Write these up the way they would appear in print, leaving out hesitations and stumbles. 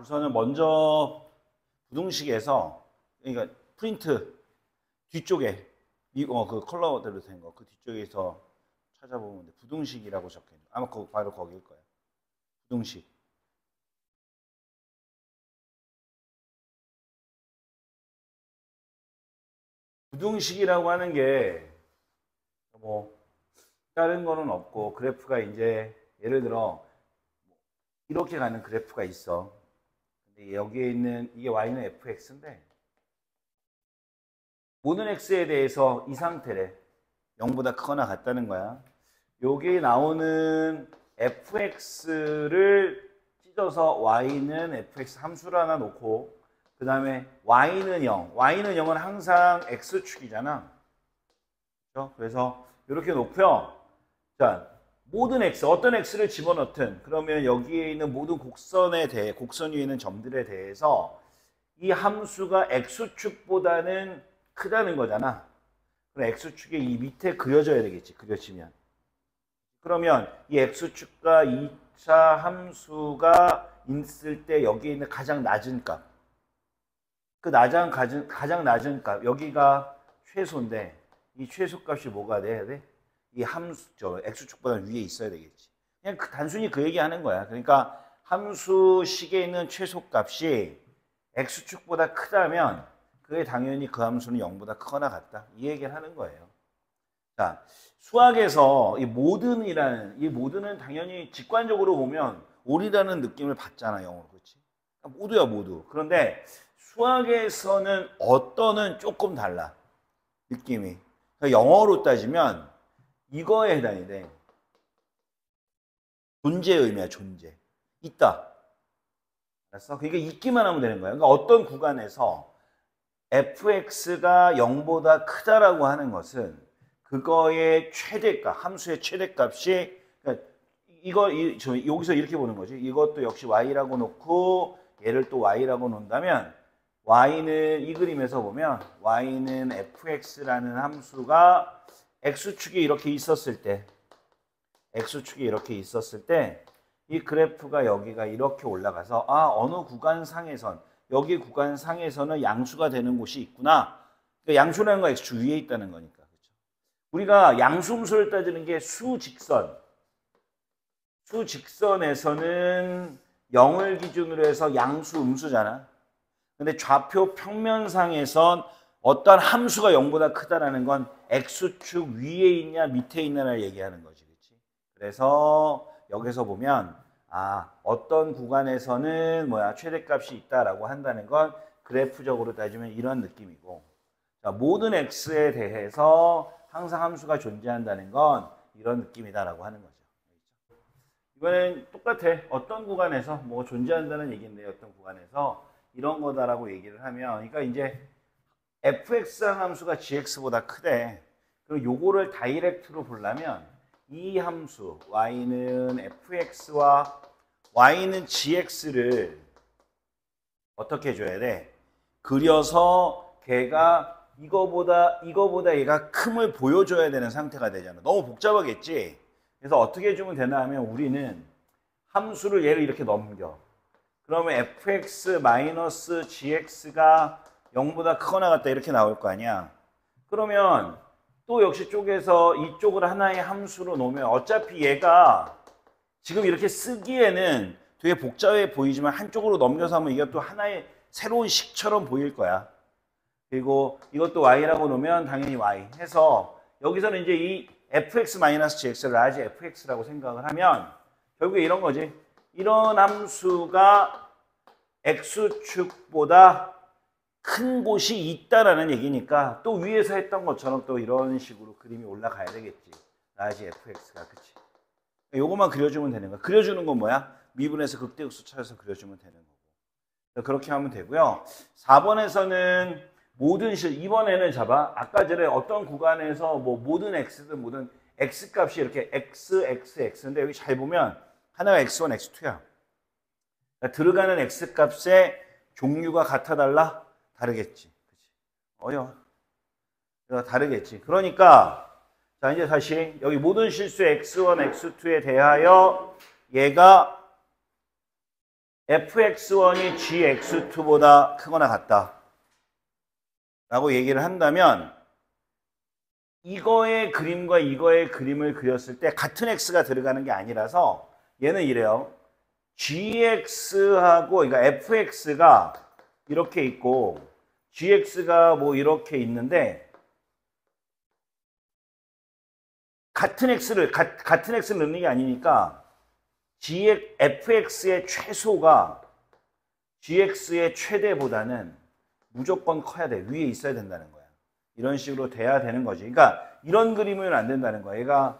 우선은 먼저 부등식에서 그러니까 프린트 뒤쪽에 그 컬러대로 된 거 그 뒤쪽에서 찾아보면 돼. 부등식이라고 적혀있는 아마 바로 거기일 거야. 부등식. 부등식이라고 하는 게 뭐 다른 거는 없고 그래프가 이제 예를 들어 이렇게 가는 그래프가 있어. 근데 여기에 있는 이게 y는 fx인데 모든 x에 대해서 이 상태래. 0보다 크거나 같다는 거야. 여기 나오는 fx를 찢어서 y는 fx 함수를 하나 놓고 그 다음에 y는 0. y는 0은 항상 x축이잖아. 그렇죠? 그래서 이렇게 놓고요. 자, 모든 x, 어떤 x를 집어넣든 그러면 여기에 있는 모든 곡선에 대해, 곡선 위에 있는 점들에 대해서 이 함수가 x축보다는 크다는 거잖아. 그럼 x축이 이 밑에 그려져야 되겠지. 그려지면. 그러면 이 x축과 2차 함수가 있을 때 여기에 있는 가장 낮은 값. 그 가장 낮은 값. 여기가 최소인데 이 최소값이 뭐가 돼야 돼? 이 함수, x축보다 위에 있어야 되겠지. 그냥 단순히 그 얘기하는 거야. 그러니까 함수식에 있는 최소값이 x축보다 크다면 그게 당연히 그 함수는 0보다 크거나 같다. 이 얘기를 하는 거예요. 자, 수학에서 이 모든은 당연히 직관적으로 보면 올이라는 느낌을 받잖아, 영어로. 그렇지? 모두야, 모두. 그런데 수학에서는 어떤은 조금 달라. 느낌이. 그러니까 영어로 따지면 이거에 해당이 돼. 존재의 의미야, 존재. 있다. 알았어? 그러니까 있기만 하면 되는 거야. 그러니까 어떤 구간에서 fx가 0보다 크다라고 하는 것은 그거의 최대값, 함수의 최대값이 그러니까 여기서 이렇게 보는 거지. 이것도 역시 y라고 놓고 얘를 또 y라고 놓는다면 y는 이 그림에서 보면 y는 fx라는 함수가 x축이 이렇게 있었을 때 이 그래프가 여기가 이렇게 올라가서 어느 구간상에선 여기 구간상에서는 양수가 되는 곳이 있구나. 그러니까 양수라는 건 x축 위에 있다는 거니까. 그렇죠? 우리가 양수함수를 따지는 게 수직선. 수직선에서는 0을 기준으로 해서 양수 음수잖아. 근데 좌표 평면상에선 어떤 함수가 0보다 크다라는 건 x축 위에 있냐 밑에 있냐를 얘기하는 거지. 그렇지? 그래서 여기서 보면 어떤 구간에서는 최대값이 있다라고 한다는 건 그래프적으로 따지면 이런 느낌이고 자, 모든 x에 대해서 항상 함수가 존재한다는 건 이런 느낌이다라고 하는 거죠. 이번엔 똑같아. 어떤 구간에서 존재한다는 얘기인데 어떤 구간에서 이런 거다라고 얘기를 하면 그러니까 이제 fx라는 함수가 gx보다 크대. 그럼 요거를 다이렉트로 보려면 이 함수 y는 fx와 y는 gx를 어떻게 해줘야 돼? 그려서 걔가 이거보다 얘가 큼을 보여줘야 되는 상태가 되잖아. 너무 복잡하겠지? 그래서 어떻게 해주면 되나 하면 우리는 함수를 얘를 이렇게 넘겨. 그러면 fx-gx가 0보다 크거나 같다 이렇게 나올 거 아니야. 그러면 또 역시 쪽에서 이쪽을 하나의 함수로 놓으면 어차피 얘가 지금 이렇게 쓰기에는 되게 복잡해 보이지만 한쪽으로 넘겨서 하면 이게 또 하나의 새로운 식처럼 보일 거야. 그리고 이것도 y라고 놓으면 당연히 y 해서 여기서는 이제 이 fx-gx를 라지 fx라고 생각을 하면 결국에 이런 거지. 이런 함수가 x축보다 큰 곳이 있다라는 얘기니까 또 위에서 했던 것처럼 또 이런 식으로 그림이 올라가야 되겠지. 라지 fx가. 그치? 요것만 그려주면 되는 거야. 그려주는 건 뭐야? 미분에서 극대극소 찾아서 그려주면 되는 거고. 그렇게 하면 되고요. 4번에서는 이번에는 아까 전에 어떤 구간에서 모든 x든 모든 x값이 이렇게 x인데 여기 잘 보면 하나가 x1, x2야. 그러니까 들어가는 x값의 종류가 같아 달라? 다르겠지. 그치? 어려워. 다르겠지. 그러니까 자 이제 다시 여기 모든 실수 x1, x2에 대하여 얘가 fx1이 gx2보다 크거나 같다 라고 얘기를 한다면 이거의 그림과 이거의 그림을 그렸을 때 같은 x가 들어가는 게 아니라서 얘는 이래요. gx하고 그러니까 fx가 이렇게 있고 gx가 뭐 이렇게 있는데 같은 x를 넣는 게 아니니까 fx의 최소가 gx의 최대보다는 무조건 커야 돼. 위에 있어야 된다는 거야. 이런 식으로 돼야 되는 거지. 그러니까 이런 그림은 안 된다는 거야. 얘가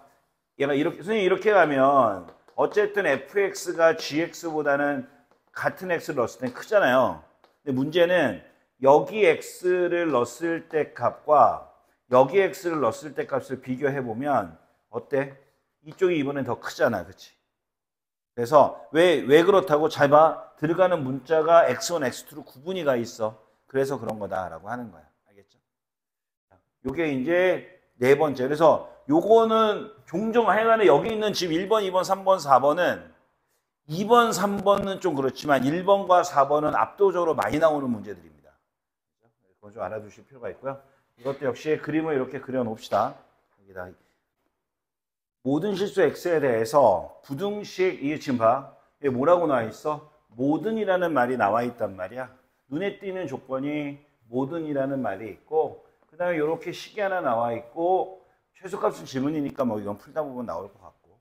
이렇게 선생님 이렇게 가면 어쨌든 fx가 gx보다는 같은 x를 넣었을 땐 크잖아요. 근데 문제는 여기 x를 넣었을 때 값과 여기 x를 넣었을 때 값을 비교해 보면 어때? 이쪽이 이번엔 더 크잖아. 그치? 그래서 왜 그렇다고? 잘 봐. 들어가는 문자가 x1, x2로 구분이 가 있어. 그래서 그런 거다라고 하는 거야. 알겠죠? 요게 이제 네 번째. 그래서 요거는 종종 하여간에 여기 있는 지금 1번, 2번, 3번, 4번은 2번, 3번은 좀 그렇지만 1번과 4번은 압도적으로 많이 나오는 문제들입니다. 그건 좀 알아두실 필요가 있고요. 이것도 역시 그림을 이렇게 그려놓읍시다. 여기다. 모든 실수 x에 대해서 부등식, 이게 지금 봐. 이게 뭐라고 나와 있어? 모든이라는 말이 나와 있단 말이야. 눈에 띄는 조건이 모든이라는 말이 있고, 그 다음에 이렇게 식이 하나 나와 있고, 최소값은 질문이니까 뭐 이건 풀다 보면 나올 것 같고.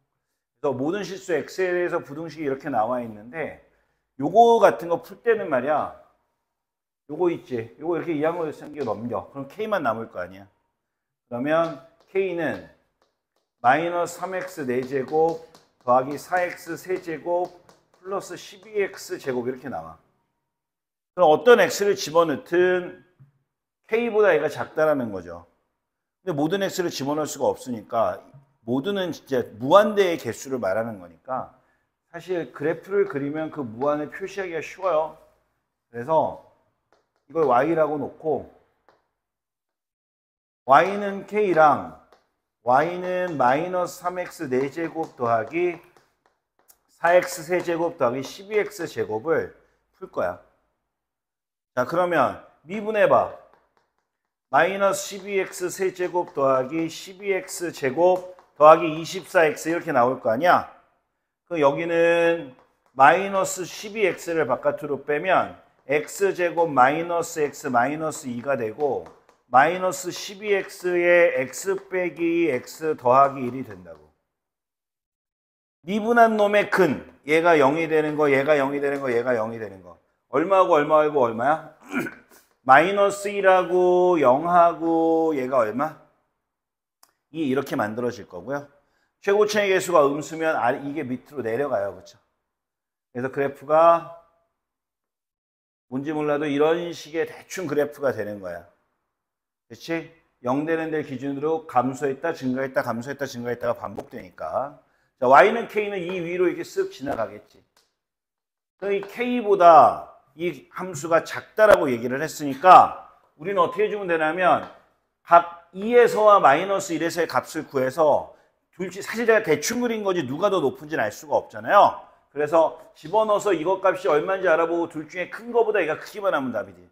그래서 모든 실수 x에 대해서 부등식이 이렇게 나와 있는데, 요거 같은 거 풀 때는 말이야. 요거 있지. 요거 이렇게 이항으로 생겨 넘겨. 그럼 k만 남을 거 아니야. 그러면 k는 마이너스 3x 4제곱 더하기 4x 세제곱 플러스 12x 제곱 이렇게 나와. 그럼 어떤 x를 집어넣든 k보다 얘가 작다라는 거죠. 근데 모든 x를 집어넣을 수가 없으니까 모든은 진짜 무한대의 개수를 말하는 거니까 사실 그래프를 그리면 그 무한을 표시하기가 쉬워요. 그래서 이걸 y라고 놓고 y는 k랑 y는 마이너스 3x 4제곱 더하기 4x 세제곱 더하기 12x 제곱을 풀 거야. 자, 그러면 미분해봐. 마이너스 12x 세제곱 더하기 12x 제곱 더하기 24x 이렇게 나올 거 아니야? 그럼 여기는 마이너스 12x를 바깥으로 빼면 x제곱 마이너스 x 마이너스 2가 되고 마이너스 12x에 x 빼기 x 더하기 1이 된다고. 미분한 놈의 근, 얘가 0이 되는 거, 얘가 0이 되는 거, 얘가 0이 되는 거. 얼마하고 얼마하고 얼마야? 마이너스 1하고 0하고 얘가 얼마? 2 이렇게 만들어질 거고요. 최고차의 개수가 음수면 이게 밑으로 내려가요. 그렇죠? 그래서 그래프가 뭔지 몰라도 이런 식의 대충 그래프가 되는 거야. 그렇지? 0 되는 데 기준으로 감소했다, 증가했다, 감소했다, 증가했다가 반복되니까. 자, y는 k는 이 위로 이렇게 쓱 지나가겠지. 이 k보다 이 함수가 작다라고 얘기를 했으니까 우리는 어떻게 해주면 되냐면 각 2에서와 마이너스 1에서의 값을 구해서 사실 제가 대충 그린 거지 누가 더 높은지는 알 수가 없잖아요. 그래서 집어넣어서 이것 값이 얼마인지 알아보고 둘 중에 큰 거보다 얘가 크기만 하면 답이지.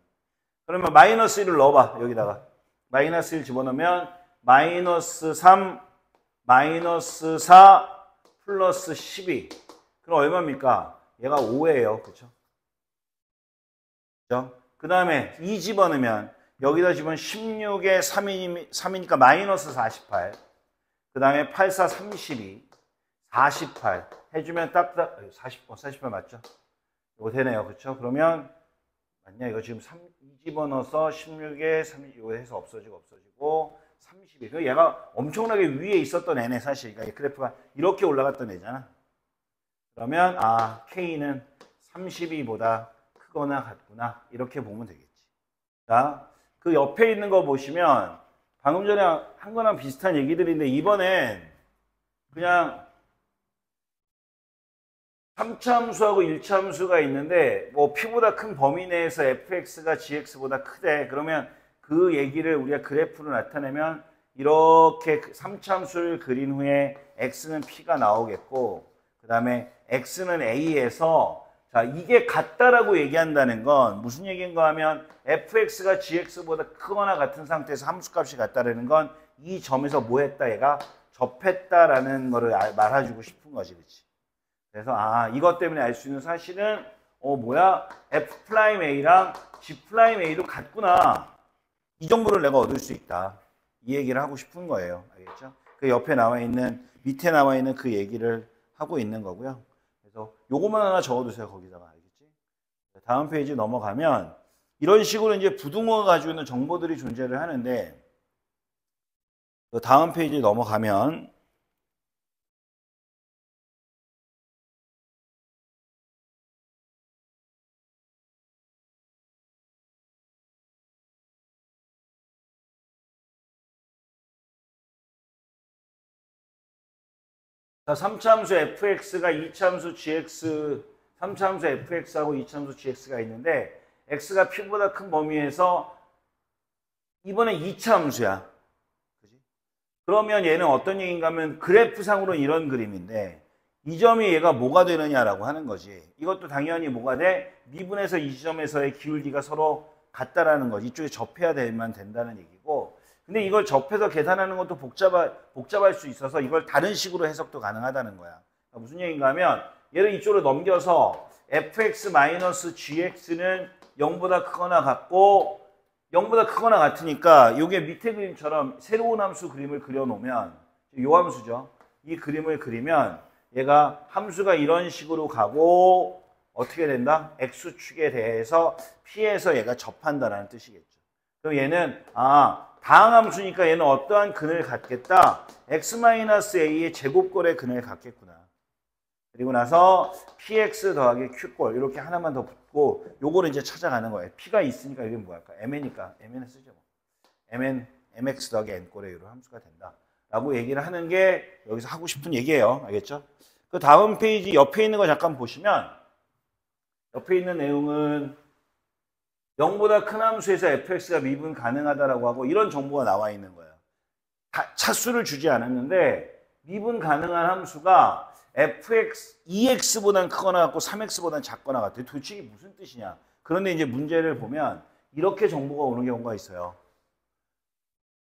그러면 마이너스 1을 넣어봐. 여기다가. 마이너스 1 집어넣으면 마이너스 3, 마이너스 4, 플러스 12. 그럼 얼마입니까? 얘가 5예요. 그렇죠? 그 다음에 2 집어넣으면 여기다 집으면 16에 3이니까 마이너스 48. 그 다음에 8, 4, 32. 48. 해주면 딱 48 맞죠? 이거 되네요. 그렇죠? 그러면 맞냐? 이거 지금 2 집어넣어서 16에 3 이거 해서 없어지고 32. 그 얘가 엄청나게 위에 있었던 애네 사실. 그러니까 그래프가 이렇게 올라갔던 애잖아. 그러면 K는 32보다 크거나 같구나. 이렇게 보면 되겠지. 자, 그 옆에 있는 거 보시면 방금 전에 한 거랑 비슷한 얘기들인데 이번엔 그냥 3차 함수하고 1차 함수가 있는데 뭐 P보다 큰 범위 내에서 fx가 gx보다 크대. 그러면 그 얘기를 우리가 그래프로 나타내면 이렇게 3차 함수를 그린 후에 x는 P가 나오겠고 그 다음에 x는 A에서 자, 이게 같다라고 얘기한다는 건 무슨 얘기인가 하면 fx가 gx보다 크거나 같은 상태에서 함수값이 같다라는 건 이 점에서 뭐 했다 얘가 접했다라는 거를 말해주고 싶은 거지. 그치? 그래서 이것 때문에 알 수 있는 사실은 뭐야? f'a랑 g'a도 같구나. 이 정보를 내가 얻을 수 있다. 이 얘기를 하고 싶은 거예요. 알겠죠? 그 옆에 나와 있는 밑에 나와 있는 그 얘기를 하고 있는 거고요. 그래서 요것만 하나 적어두세요. 거기다가. 알겠지? 다음 페이지 넘어가면 이런 식으로 이제 부등호가 가지고 있는 정보들이 존재를 하는데 그 다음 페이지 넘어가면 자, 3차함수 fx가 2차함수 gx, 3차함수 fx하고 2차함수 gx가 있는데 x가 p보다 큰 범위에서 이번에 2차함수야. 그지? 그러면 얘는 어떤 얘기인가 하면 그래프상으로는 이런 그림인데 이 점이 얘가 뭐가 되느냐라고 하는 거지. 이것도 당연히 뭐가 돼? 미분에서 이 지점에서의 기울기가 서로 같다라는 거지. 이쪽에 접해야 되면 된다는 얘기고 근데 이걸 접해서 계산하는 것도 복잡할 수 있어서 이걸 다른 식으로 해석도 가능하다는 거야. 그러니까 무슨 얘기인가 하면 얘를 이쪽으로 넘겨서 fx-gx는 0보다 크거나 같고 0보다 크거나 같으니까 이게 밑에 그림처럼 새로운 함수 그림을 그려놓으면 요 함수죠. 이 그림을 그리면 얘가 함수가 이런 식으로 가고 어떻게 된다? x축에 대해서 p에서 얘가 접한다라는 뜻이겠죠. 그럼 얘는 다항함수니까 얘는 어떠한 근을 갖겠다? x-a의 제곱꼴의 근을 갖겠구나. 그리고 나서 px 더하기 q꼴 이렇게 하나만 더 붙고 요거를 이제 찾아가는 거예요. p가 있으니까 이게 뭐 할까? mn이니까 mn을 쓰죠. mx 더하기 n꼴의 이런 함수가 된다. 라고 얘기를 하는 게 여기서 하고 싶은 얘기예요. 알겠죠? 그 다음 페이지 옆에 있는 거 잠깐 보시면 옆에 있는 내용은 0보다 큰 함수에서 fx가 미분 가능하다라고 하고 이런 정보가 나와 있는 거예요. 차수를 주지 않았는데 미분 가능한 함수가 fx, 2x보다는 크거나 같고 3x보다는 작거나 같아요. 도대체 이게 무슨 뜻이냐. 그런데 이제 문제를 보면 이렇게 정보가 오는 경우가 있어요.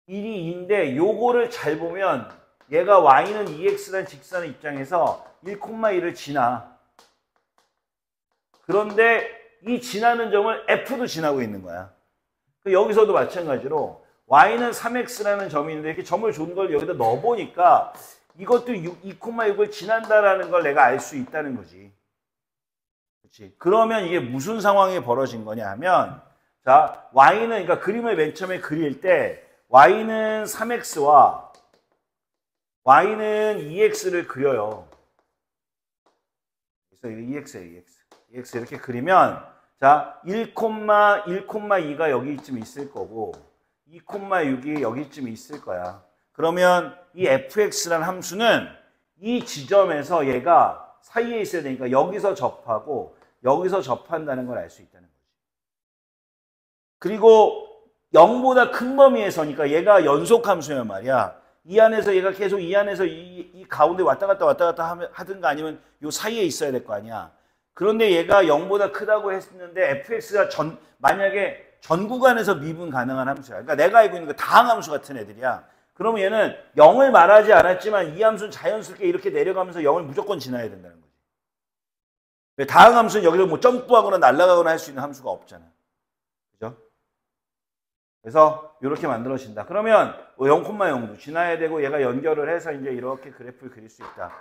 1이 2인데 요거를 잘 보면 얘가 y는 2x라는 직선의 입장에서 1,1을 지나. 그런데 이 지나는 점을 f도 지나고 있는 거야. 여기서도 마찬가지로 y는 3x라는 점이 있는데 이렇게 점을 준 걸 여기다 넣어보니까 이것도 2,6을 지난다라는 걸 내가 알 수 있다는 거지. 그렇지? 그러면 이게 무슨 상황이 벌어진 거냐 하면 자, y는 그러니까 그림을 맨 처음에 그릴 때 y는 3x와 y는 2x를 그려요. 그래서 2x예요, 2x 이렇게 그리면 자, 1,2가 여기쯤 있을 거고 2,6이 여기쯤 있을 거야. 그러면 이 fx라는 함수는 이 지점에서 얘가 사이에 있어야 되니까 여기서 접하고 여기서 접한다는 걸 알 수 있다는 거지. 그리고 0보다 큰 범위에서니까 얘가 연속함수란 말이야. 이 안에서 얘가 계속 이 안에서 이 가운데 왔다 갔다 하든가 아니면 요 사이에 있어야 될 거 아니야. 그런데 얘가 0보다 크다고 했는데 fx가 만약에 전 구간에서 미분 가능한 함수야. 그러니까 내가 알고 있는 거 다항함수 같은 애들이야. 그러면 얘는 0을 말하지 않았지만 이 함수는 자연스럽게 이렇게 내려가면서 0을 무조건 지나야 된다는 거지. 다항함수는 여기서 뭐 점프하거나 날아가거나 할 수 있는 함수가 없잖아. 그죠? 그래서 이렇게 만들어진다. 그러면 0,0도 지나야 되고 얘가 연결을 해서 이제 이렇게 그래프를 그릴 수 있다.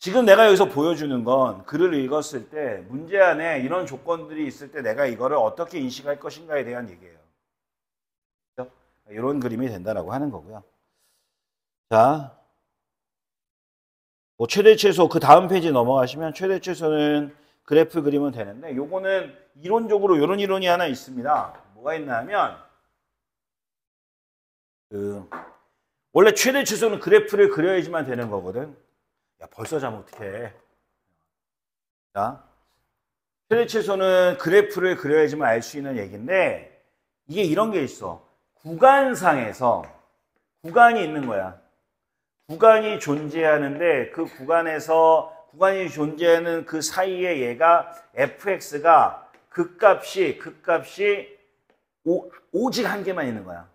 지금 내가 여기서 보여주는 건 글을 읽었을 때 문제 안에 이런 조건들이 있을 때 내가 이거를 어떻게 인식할 것인가에 대한 얘기예요. 그렇죠? 이런 그림이 된다라고 하는 거고요. 자, 뭐 최대 최소 그 다음 페이지 넘어가시면 최대 최소는 그래프 그리면 되는데 요거는 이론적으로 이런 이론이 하나 있습니다. 뭐가 있나 하면 원래 최대 최소는 그래프를 그려야지만 되는 거거든. 야, 벌써 자면 어떡해. 자, 최대 최소는 그래프를 그려야지만 알 수 있는 얘기인데 이게 이런 게 있어. 구간상에서 구간이 있는 거야. 구간이 존재하는데 그 구간에서 구간이 존재하는 그 사이에 얘가 fx가 극값이 오직 한 개만 있는 거야.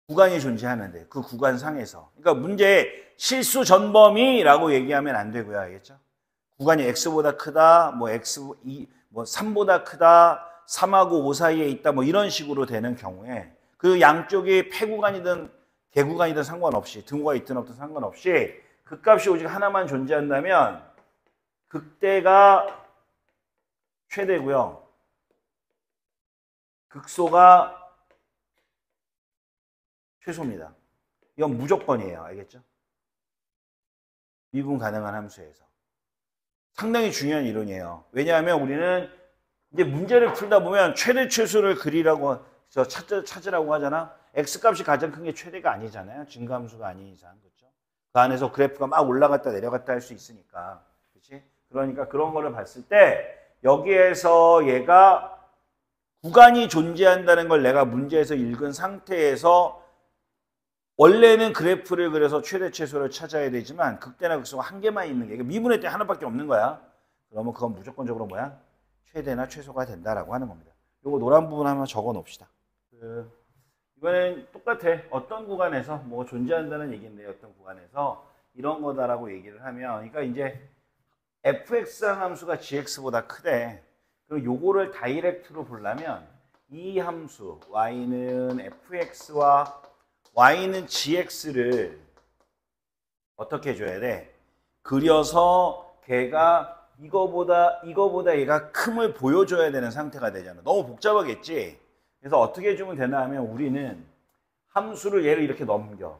구간이 존재하는데 그 구간상에서. 그러니까 문제에 실수 전범위라고 얘기하면 안 되고요. 알겠죠? 구간이 x보다 크다, 뭐 x2, 뭐 3보다 크다, 3하고 5 사이에 있다, 뭐 이런 식으로 되는 경우에 그 양쪽이 폐구간이든 개구간이든 상관없이 등호가 있든 없든 상관없이 극값이 오직 하나만 존재한다면 극대가 최대고요. 극소가 최소입니다. 이건 무조건이에요. 알겠죠? 미분 가능한 함수에서. 상당히 중요한 이론이에요. 왜냐하면 우리는 이제 문제를 풀다 보면 최대 최소를 그리라고 찾으라고 하잖아. x값이 가장 큰 게 최대가 아니잖아요. 증가함수가 아닌 이상. 그렇죠? 그 안에서 그래프가 막 올라갔다 내려갔다 할 수 있으니까. 그렇지? 그러니까 그런 거를 봤을 때 여기에서 얘가 구간이 존재한다는 걸 내가 문제에서 읽은 상태에서 원래는 그래프를 그려서 최대 최소를 찾아야 되지만 극대나 극소가 한 개만 있는 게 미분의 때 하나밖에 없는 거야. 그러면 그건 무조건적으로 뭐야? 최대나 최소가 된다라고 하는 겁니다. 요거 노란 부분 한번 적어 놓읍시다. 이번엔 똑같아. 어떤 구간에서 뭐 존재한다는 얘기인데 어떤 구간에서 이런 거다라고 얘기를 하면 그러니까 이제 fx 함수가 gx보다 크대. 그럼 요거를 다이렉트로 보려면 이 함수 y는 fx와 y는 gx를 어떻게 해줘야 돼? 그려서 걔가 이거보다 얘가 큼을 보여줘야 되는 상태가 되잖아. 너무 복잡하겠지? 그래서 어떻게 해주면 되나 하면 우리는 함수를 얘를 이렇게 넘겨.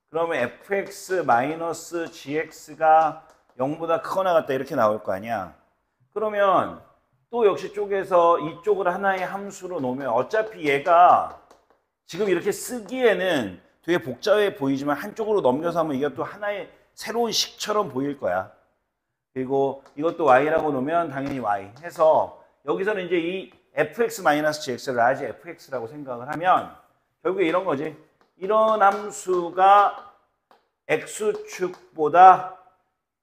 그러면 fx-gx가 0보다 크거나 같다 이렇게 나올 거 아니야. 그러면 또 역시 쪼개서 이쪽을 하나의 함수로 놓으면 어차피 얘가 지금 이렇게 쓰기에는 되게 복잡해 보이지만 한쪽으로 넘겨서 하면 이게 또 하나의 새로운 식처럼 보일 거야. 그리고 이것도 y라고 놓으면 당연히 y 해서 여기서는 이제 이 fx-gx를 라지 fx라고 생각을 하면 결국에 이런 거지. 이런 함수가 x축보다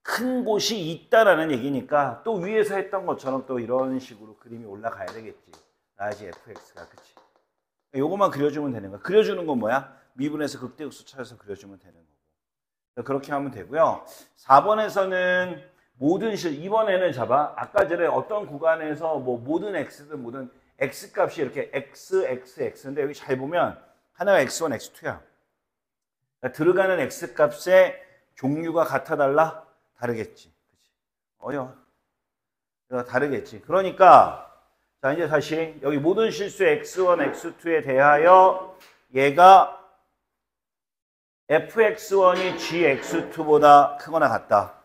큰 곳이 있다라는 얘기니까 또 위에서 했던 것처럼 또 이런 식으로 그림이 올라가야 되겠지. 라지 fx가. 그치? 요것만 그려주면 되는 거야. 그려주는 건 뭐야? 미분에서 극대극소 찾아서 그려주면 되는 거고. 그렇게 하면 되고요. 4번에서는 모든 이번에는 아까 전에 어떤 구간에서 뭐 모든 x든 모든 x값이 이렇게 x인데 여기 잘 보면 하나가 x1, x2야. 그러니까 들어가는 x값의 종류가 같아달라? 다르겠지. 그치? 어려워. 다르겠지. 그러니까 자, 이제 다시 여기 모든 실수 x1, x2에 대하여 얘가 fx1이 gx2보다 크거나 같다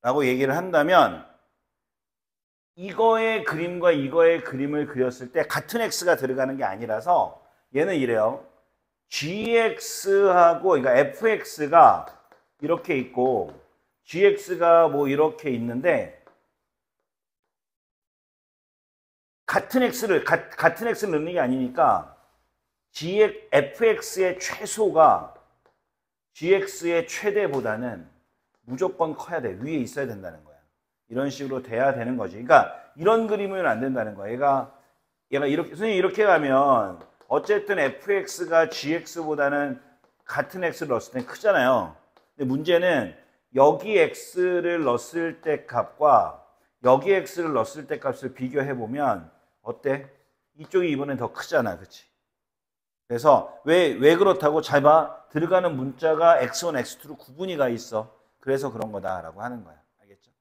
라고 얘기를 한다면 이거의 그림과 이거의 그림을 그렸을 때 같은 x가 들어가는 게 아니라서 얘는 이래요. gx하고 그러니까 fx가 이렇게 있고 gx가 뭐 이렇게 있는데 같은 x를 넣는 게 아니니까 fx의 최소가 gx의 최대보다는 무조건 커야 돼. 위에 있어야 된다는 거야. 이런 식으로 돼야 되는 거지. 그러니까 이런 그림은 안 된다는 거야. 얘가 이렇게 선생님 이렇게 가면 어쨌든 fx가 gx보다는 같은 x를 넣었을 땐 크잖아요. 근데 문제는 여기 x를 넣었을 때 값과 여기 x를 넣었을 때 값을 비교해 보면 어때? 이쪽이 이번엔 더 크잖아. 그치? 그래서 왜 그렇다고? 잘 봐. 들어가는 문자가 x1, x2로 구분이 가 있어. 그래서 그런 거다라고 하는 거야. 알겠죠?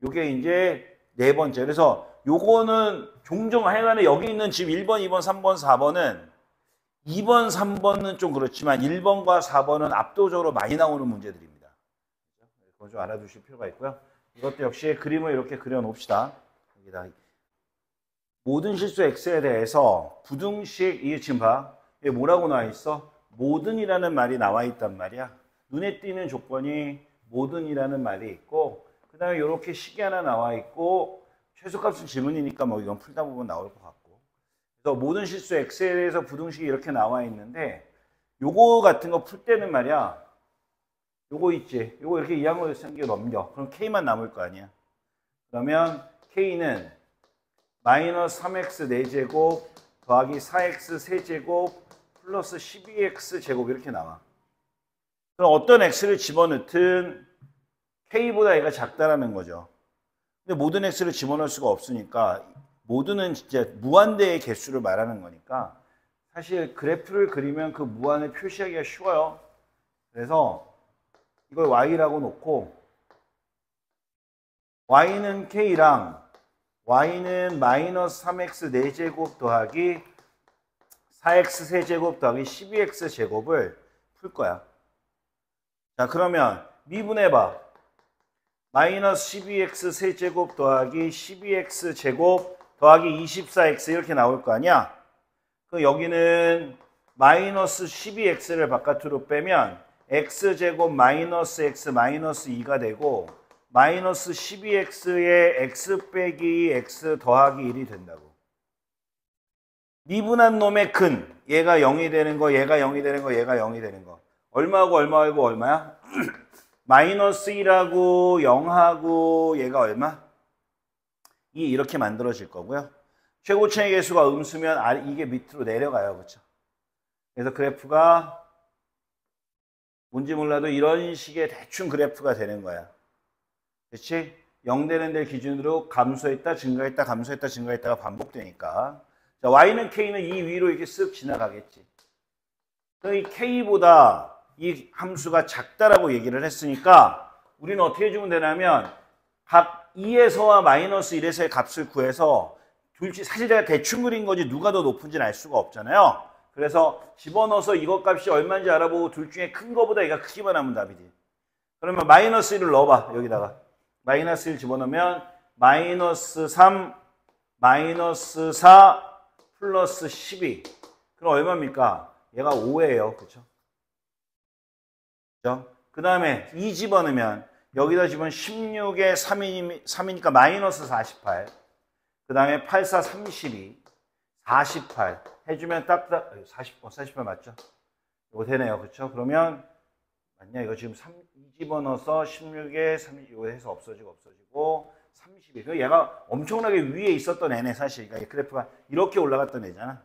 요게 이제 네 번째. 그래서 요거는 종종 하여간에 여기 있는 집 1번, 2번, 3번, 4번은 2번, 3번은 좀 그렇지만 1번과 4번은 압도적으로 많이 나오는 문제들입니다. 그건 좀 알아두실 필요가 있고요. 이것도 역시 그림을 이렇게 그려놓읍시다. 여기다 모든 실수 x에 대해서 부등식, 이게 지금 봐. 이게 뭐라고 나와 있어? 모든이라는 말이 나와 있단 말이야. 눈에 띄는 조건이 모든이라는 말이 있고 그 다음에 이렇게 식이 하나 나와 있고 최소값은 질문이니까 뭐 이건 풀다 보면 나올 것 같고 그래서 모든 실수 x에 대해서 부등식이 이렇게 나와 있는데 요거 같은 거 풀 때는 말이야. 요거 있지. 요거 이렇게 이항으로 생겨 넘겨. 그럼 k만 남을 거 아니야. 그러면 k는 마이너스 3x 4제곱 더하기 4x 세제곱 플러스 12x 제곱 이렇게 나와. 그럼 어떤 x를 집어넣든 k보다 얘가 작다라는 거죠. 근데 모든 x를 집어넣을 수가 없으니까 모든은 진짜 무한대의 개수를 말하는 거니까 사실 그래프를 그리면 그 무한을 표시하기가 쉬워요. 그래서 이걸 y라고 놓고 y는 k랑 y는 마이너스 3x 4제곱 더하기 4x 세제곱 더하기 12x 제곱을 풀 거야. 자, 그러면 미분해봐. 마이너스 12x 세제곱 더하기 12x 제곱 더하기 24x 이렇게 나올 거 아니야? 그럼 여기는 마이너스 12x를 바깥으로 빼면 x제곱 마이너스 x 마이너스 2가 되고 마이너스 12x에 x 빼기 x 더하기 1이 된다고. 미분한 놈의 근, 얘가 0이 되는 거, 얘가 0이 되는 거, 얘가 0이 되는 거. 얼마하고 얼마하고 얼마야? 마이너스 1하고 0하고 얘가 얼마? 2 이렇게 만들어질 거고요. 최고차의 개수가 음수면 이게 밑으로 내려가요. 그렇죠? 그래서 그래프가 뭔지 몰라도 이런 식의 대충 그래프가 되는 거야. 그렇지? 0 되는 데 기준으로 감소했다, 증가했다, 감소했다, 증가했다가 반복되니까. 자, y는 k는 이 위로 이렇게 쓱 지나가겠지. 그럼 이 k보다 이 함수가 작다라고 얘기를 했으니까 우리는 어떻게 해주면 되냐면 각 2에서와 마이너스 1에서의 값을 구해서 사실 제가 대충 그린 거지 누가 더 높은지는 알 수가 없잖아요. 그래서 집어넣어서 이것 값이 얼마인지 알아보고 둘 중에 큰 거보다 얘가 크기만 하면 답이지. 그러면 마이너스 1을 넣어봐. 여기다가 마이너스 1 집어넣으면 마이너스 3 마이너스 4 플러스 12 그럼 얼마입니까? 얘가 5예요. 그렇죠? 그 다음에 2 집어넣으면 여기다 집으면 16에 3이니까 마이너스 48 그 다음에 8, 4, 32 48 해주면 딱 48 맞죠? 이거 되네요. 그렇죠? 그러면 맞냐? 이거 지금 2 집어넣어서 16에 3 이거 해서 없어지고 32 얘가 엄청나게 위에 있었던 애네 사실. 그러니까 그래프가 이렇게 올라갔던 애잖아.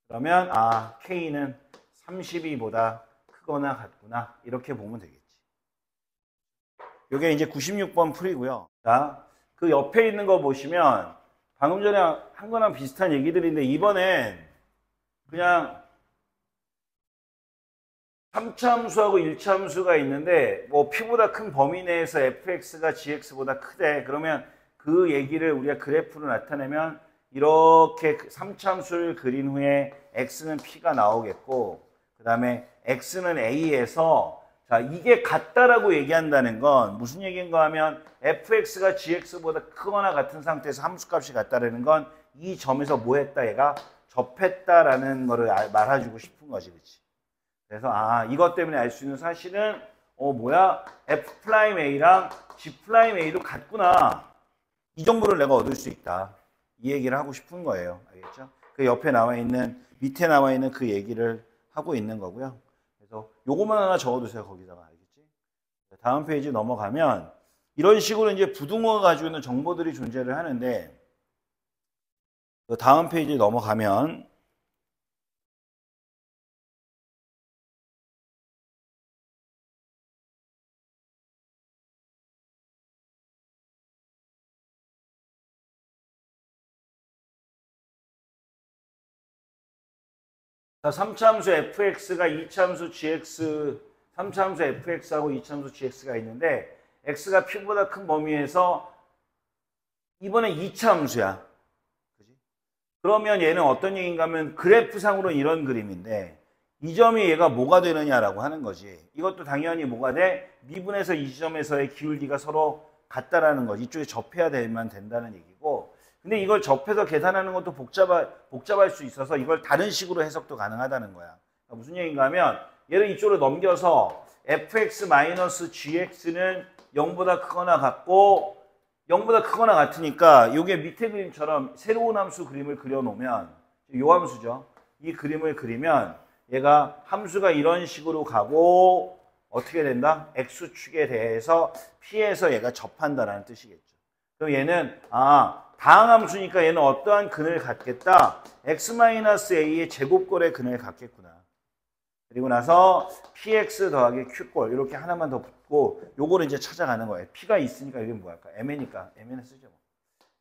그러면 K는 32보다 크거나 같구나 이렇게 보면 되겠지. 이게 이제 96번 풀이고요. 자, 그 옆에 있는 거 보시면 방금 전에 한 거랑 비슷한 얘기들인데 이번엔 그냥 3차 함수하고 1차 함수가 있는데 뭐 P보다 큰 범위 내에서 fx가 gx보다 크대. 그러면 그 얘기를 우리가 그래프로 나타내면 이렇게 3차 함수를 그린 후에 x는 P가 나오겠고 그 다음에 x는 a에서 자 이게 같다라고 얘기한다는 건 무슨 얘기인가 하면 fx가 gx보다 크거나 같은 상태에서 함수값이 같다라는 건 이 점에서 뭐 했다 얘가 접했다라는 거를 말해주고 싶은 거지. 그렇지? 그래서 이것 때문에 알 수 있는 사실은 뭐야 F'A랑 G'A도 같구나. 이 정보를 내가 얻을 수 있다. 이 얘기를 하고 싶은 거예요. 알겠죠? 그 옆에 나와 있는 밑에 나와 있는 그 얘기를 하고 있는 거고요. 그래서 요것만 하나 적어두세요. 거기다가. 알겠지? 다음 페이지 넘어가면 이런 식으로 이제 부등호가 가지고 있는 정보들이 존재를 하는데 그 다음 페이지 넘어가면 자, 3차 함수 fx가 2차 함수 gx, 3차 함수 fx하고 2차 함수 gx가 있는데 x가 p보다 큰 범위에서 이번에 2차 함수야. 그지? 그러면 얘는 어떤 얘기인가 하면 그래프상으로는 이런 그림인데 이 점이 얘가 뭐가 되느냐라고 하는 거지. 이것도 당연히 뭐가 돼? 미분에서 이 지점에서의 기울기가 서로 같다라는 거지. 이쪽에 접해야 되면 된다는 얘기고 근데 이걸 접해서 계산하는 것도 복잡할 수 있어서 이걸 다른 식으로 해석도 가능하다는 거야. 그러니까 무슨 얘기인가 하면 얘를 이쪽으로 넘겨서 fx-gx는 0보다 크거나 같고 0보다 크거나 같으니까 이게 밑에 그림처럼 새로운 함수 그림을 그려놓으면 요 함수죠. 이 그림을 그리면 얘가 함수가 이런 식으로 가고 어떻게 된다? x축에 대해서 p에서 얘가 접한다라는 뜻이겠죠. 그럼 얘는 다항함수니까 얘는 어떠한 근을 갖겠다? x-a의 제곱꼴의 근을 갖겠구나. 그리고 나서 px 더하기 q꼴 이렇게 하나만 더 붙고 요거를 이제 찾아가는 거예요. p가 있으니까 이게 뭐 할까? mn이니까 mn을 쓰죠.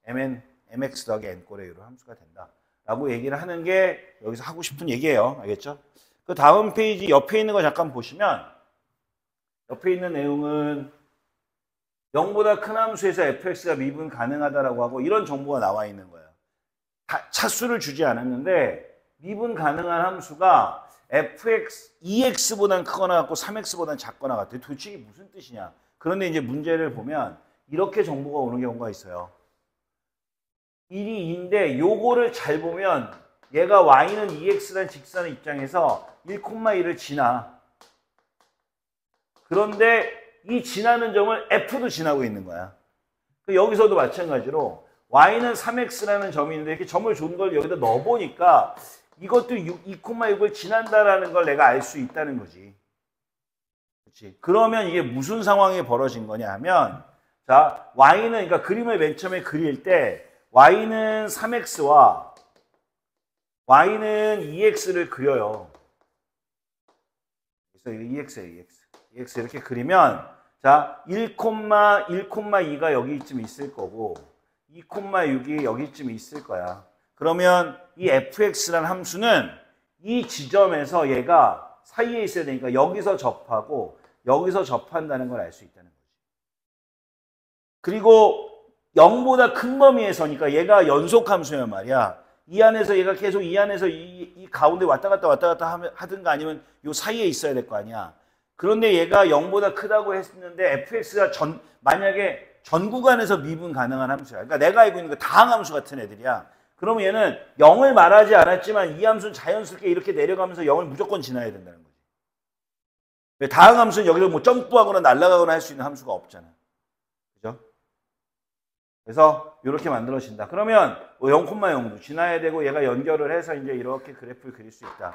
mn, mx 더하기 n꼴의 이런 함수가 된다. 라고 얘기를 하는 게 여기서 하고 싶은 얘기예요. 알겠죠? 그 다음 페이지 옆에 있는 거 잠깐 보시면 옆에 있는 내용은 0보다 큰 함수에서 fx가 미분 가능하다라고 하고 이런 정보가 나와 있는 거예요. 차수를 주지 않았는데 미분 가능한 함수가 fx, 2x보다는 크거나 같고 3x보다는 작거나 같아요. 도대체 이게 무슨 뜻이냐. 그런데 이제 문제를 보면 이렇게 정보가 오는 경우가 있어요. 1이 2인데 요거를 잘 보면 얘가 y는 2x라는 직선의 입장에서 1,1을 지나. 그런데 이 지나는 점을 f도 지나고 있는 거야. 여기서도 마찬가지로 y는 3x라는 점이 있는데 이렇게 점을 준 걸 여기다 넣어보니까 이것도 2,6을 지난다라는 걸 내가 알 수 있다는 거지. 그렇지? 그러면 이게 무슨 상황이 벌어진 거냐 하면 자, y는 그러니까 그림을 맨 처음에 그릴 때 y는 3x와 y는 2x를 그려요. 그래서 이거 2x예요, 2x 이렇게 그리면 자, 1,2가 여기쯤 있을 거고 2,6이 여기쯤 있을 거야. 그러면 이 fx라는 함수는 이 지점에서 얘가 사이에 있어야 되니까 여기서 접하고 여기서 접한다는 걸 알 수 있다는 거지. 그리고 0보다 큰 범위에서니까 얘가 연속함수란 말이야. 이 안에서 얘가 계속 이 안에서 이 가운데 왔다 갔다 하든가 아니면 요 사이에 있어야 될 거 아니야. 그런데 얘가 0보다 크다고 했는데 fx가 만약에 전 구간에서 미분 가능한 함수야. 그러니까 내가 알고 있는 거 다항함수 같은 애들이야. 그러면 얘는 0을 말하지 않았지만 이 함수는 자연스럽게 이렇게 내려가면서 0을 무조건 지나야 된다는 거지. 다항함수는 여기서 뭐 점프하거나 날아가거나 할 수 있는 함수가 없잖아. 그죠? 그래서 이렇게 만들어진다. 그러면 0,0도 지나야 되고 얘가 연결을 해서 이제 이렇게 그래프를 그릴 수 있다.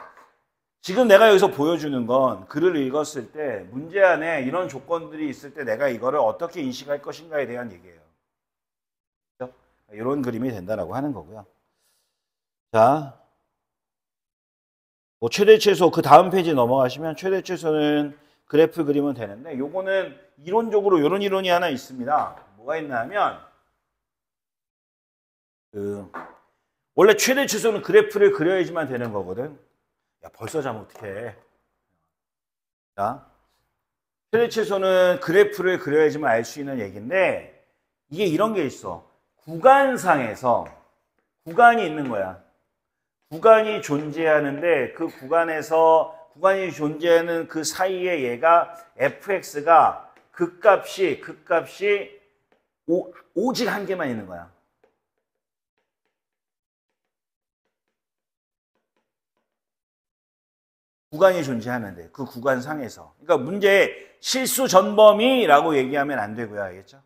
지금 내가 여기서 보여주는 건 글을 읽었을 때 문제 안에 이런 조건들이 있을 때 내가 이거를 어떻게 인식할 것인가에 대한 얘기예요. 그렇죠? 이런 그림이 된다라고 하는 거고요. 자, 뭐 최대 최소 그 다음 페이지 넘어가시면 최대 최소는 그래프 그리면 되는데 요거는 이론적으로 이런 이론이 하나 있습니다. 뭐가 있나 하면 원래 최대 최소는 그래프를 그려야지만 되는 거거든. 야, 벌써 자면 어떡해. 자, 최대 최소는 그래프를 그려야지만 알 수 있는 얘기인데 이게 이런 게 있어. 구간상에서 구간이 있는 거야. 구간이 존재하는데 그 구간이 존재하는 그 사이에 얘가 fx가 극값이 오직 한 개만 있는 거야. 구간이 존재하는데 그 구간상에서. 그러니까 문제에 실수 전범위라고 얘기하면 안 되고요. 알겠죠?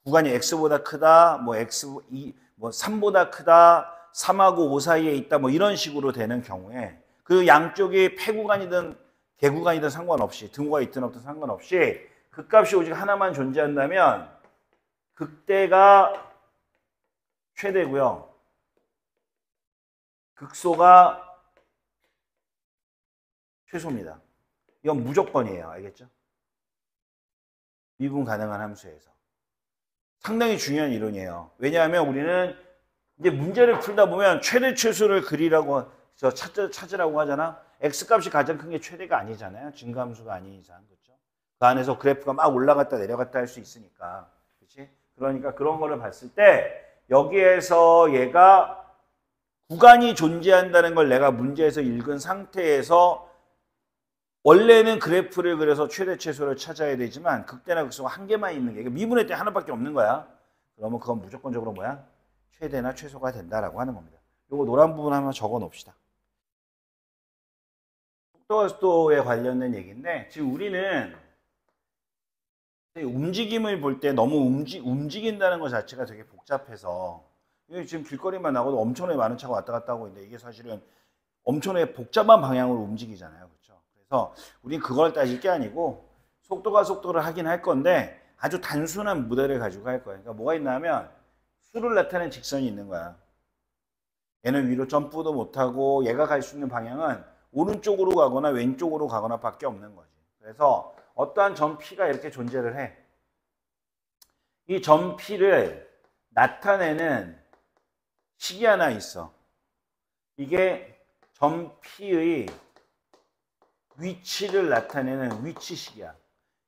구간이 x보다 크다, 뭐 3보다 크다, 3하고 5 사이에 있다, 뭐 이런 식으로 되는 경우에 그 양쪽이 폐구간이든 개구간이든 상관없이 등호가 있든 없든 상관없이 극값이 오직 하나만 존재한다면 극대가 최대고요. 극소가 최소입니다. 이건 무조건이에요. 알겠죠? 미분 가능한 함수에서. 상당히 중요한 이론이에요. 왜냐하면 우리는 이제 문제를 풀다 보면 최대 최소를 그리라고 찾으라고 하잖아. x값이 가장 큰 게 최대가 아니잖아요. 증가함수가 아닌 이상. 그렇죠? 그 안에서 그래프가 막 올라갔다 내려갔다 할 수 있으니까. 그렇지? 그러니까 그런 거를 봤을 때 여기에서 얘가 구간이 존재한다는 걸 내가 문제에서 읽은 상태에서 원래는 그래프를 그려서 최대 최소를 찾아야 되지만 극대나 극소가 한 개만 있는 게 미분의 때 하나밖에 없는 거야. 그러면 그건 무조건적으로 뭐야? 최대나 최소가 된다라고 하는 겁니다. 요거 노란 부분 한번 적어 놓읍시다. 속도와 속도에 관련된 얘기인데 지금 우리는 움직임을 볼 때 너무 움직인다는 것 자체가 되게 복잡해서 이게 지금 길거리만 나가도 엄청나게 많은 차가 왔다 갔다 하고 있는데 이게 사실은 엄청나게 복잡한 방향으로 움직이잖아요. 그렇죠? 그래서 우리는 그걸 따질 게 아니고 속도를 하긴 할 건데 아주 단순한 모델을 가지고 할 거예요. 그러니까 뭐가 있냐면 수를 나타내는 직선이 있는 거야. 얘는 위로 점프도 못하고 얘가 갈 수 있는 방향은 오른쪽으로 가거나 왼쪽으로 가거나 밖에 없는 거지. 그래서 어떠한 점 P가 이렇게 존재를 해. 이 점 P를 나타내는 식이 하나 있어. 이게 점 P의 위치를 나타내는 위치식이야.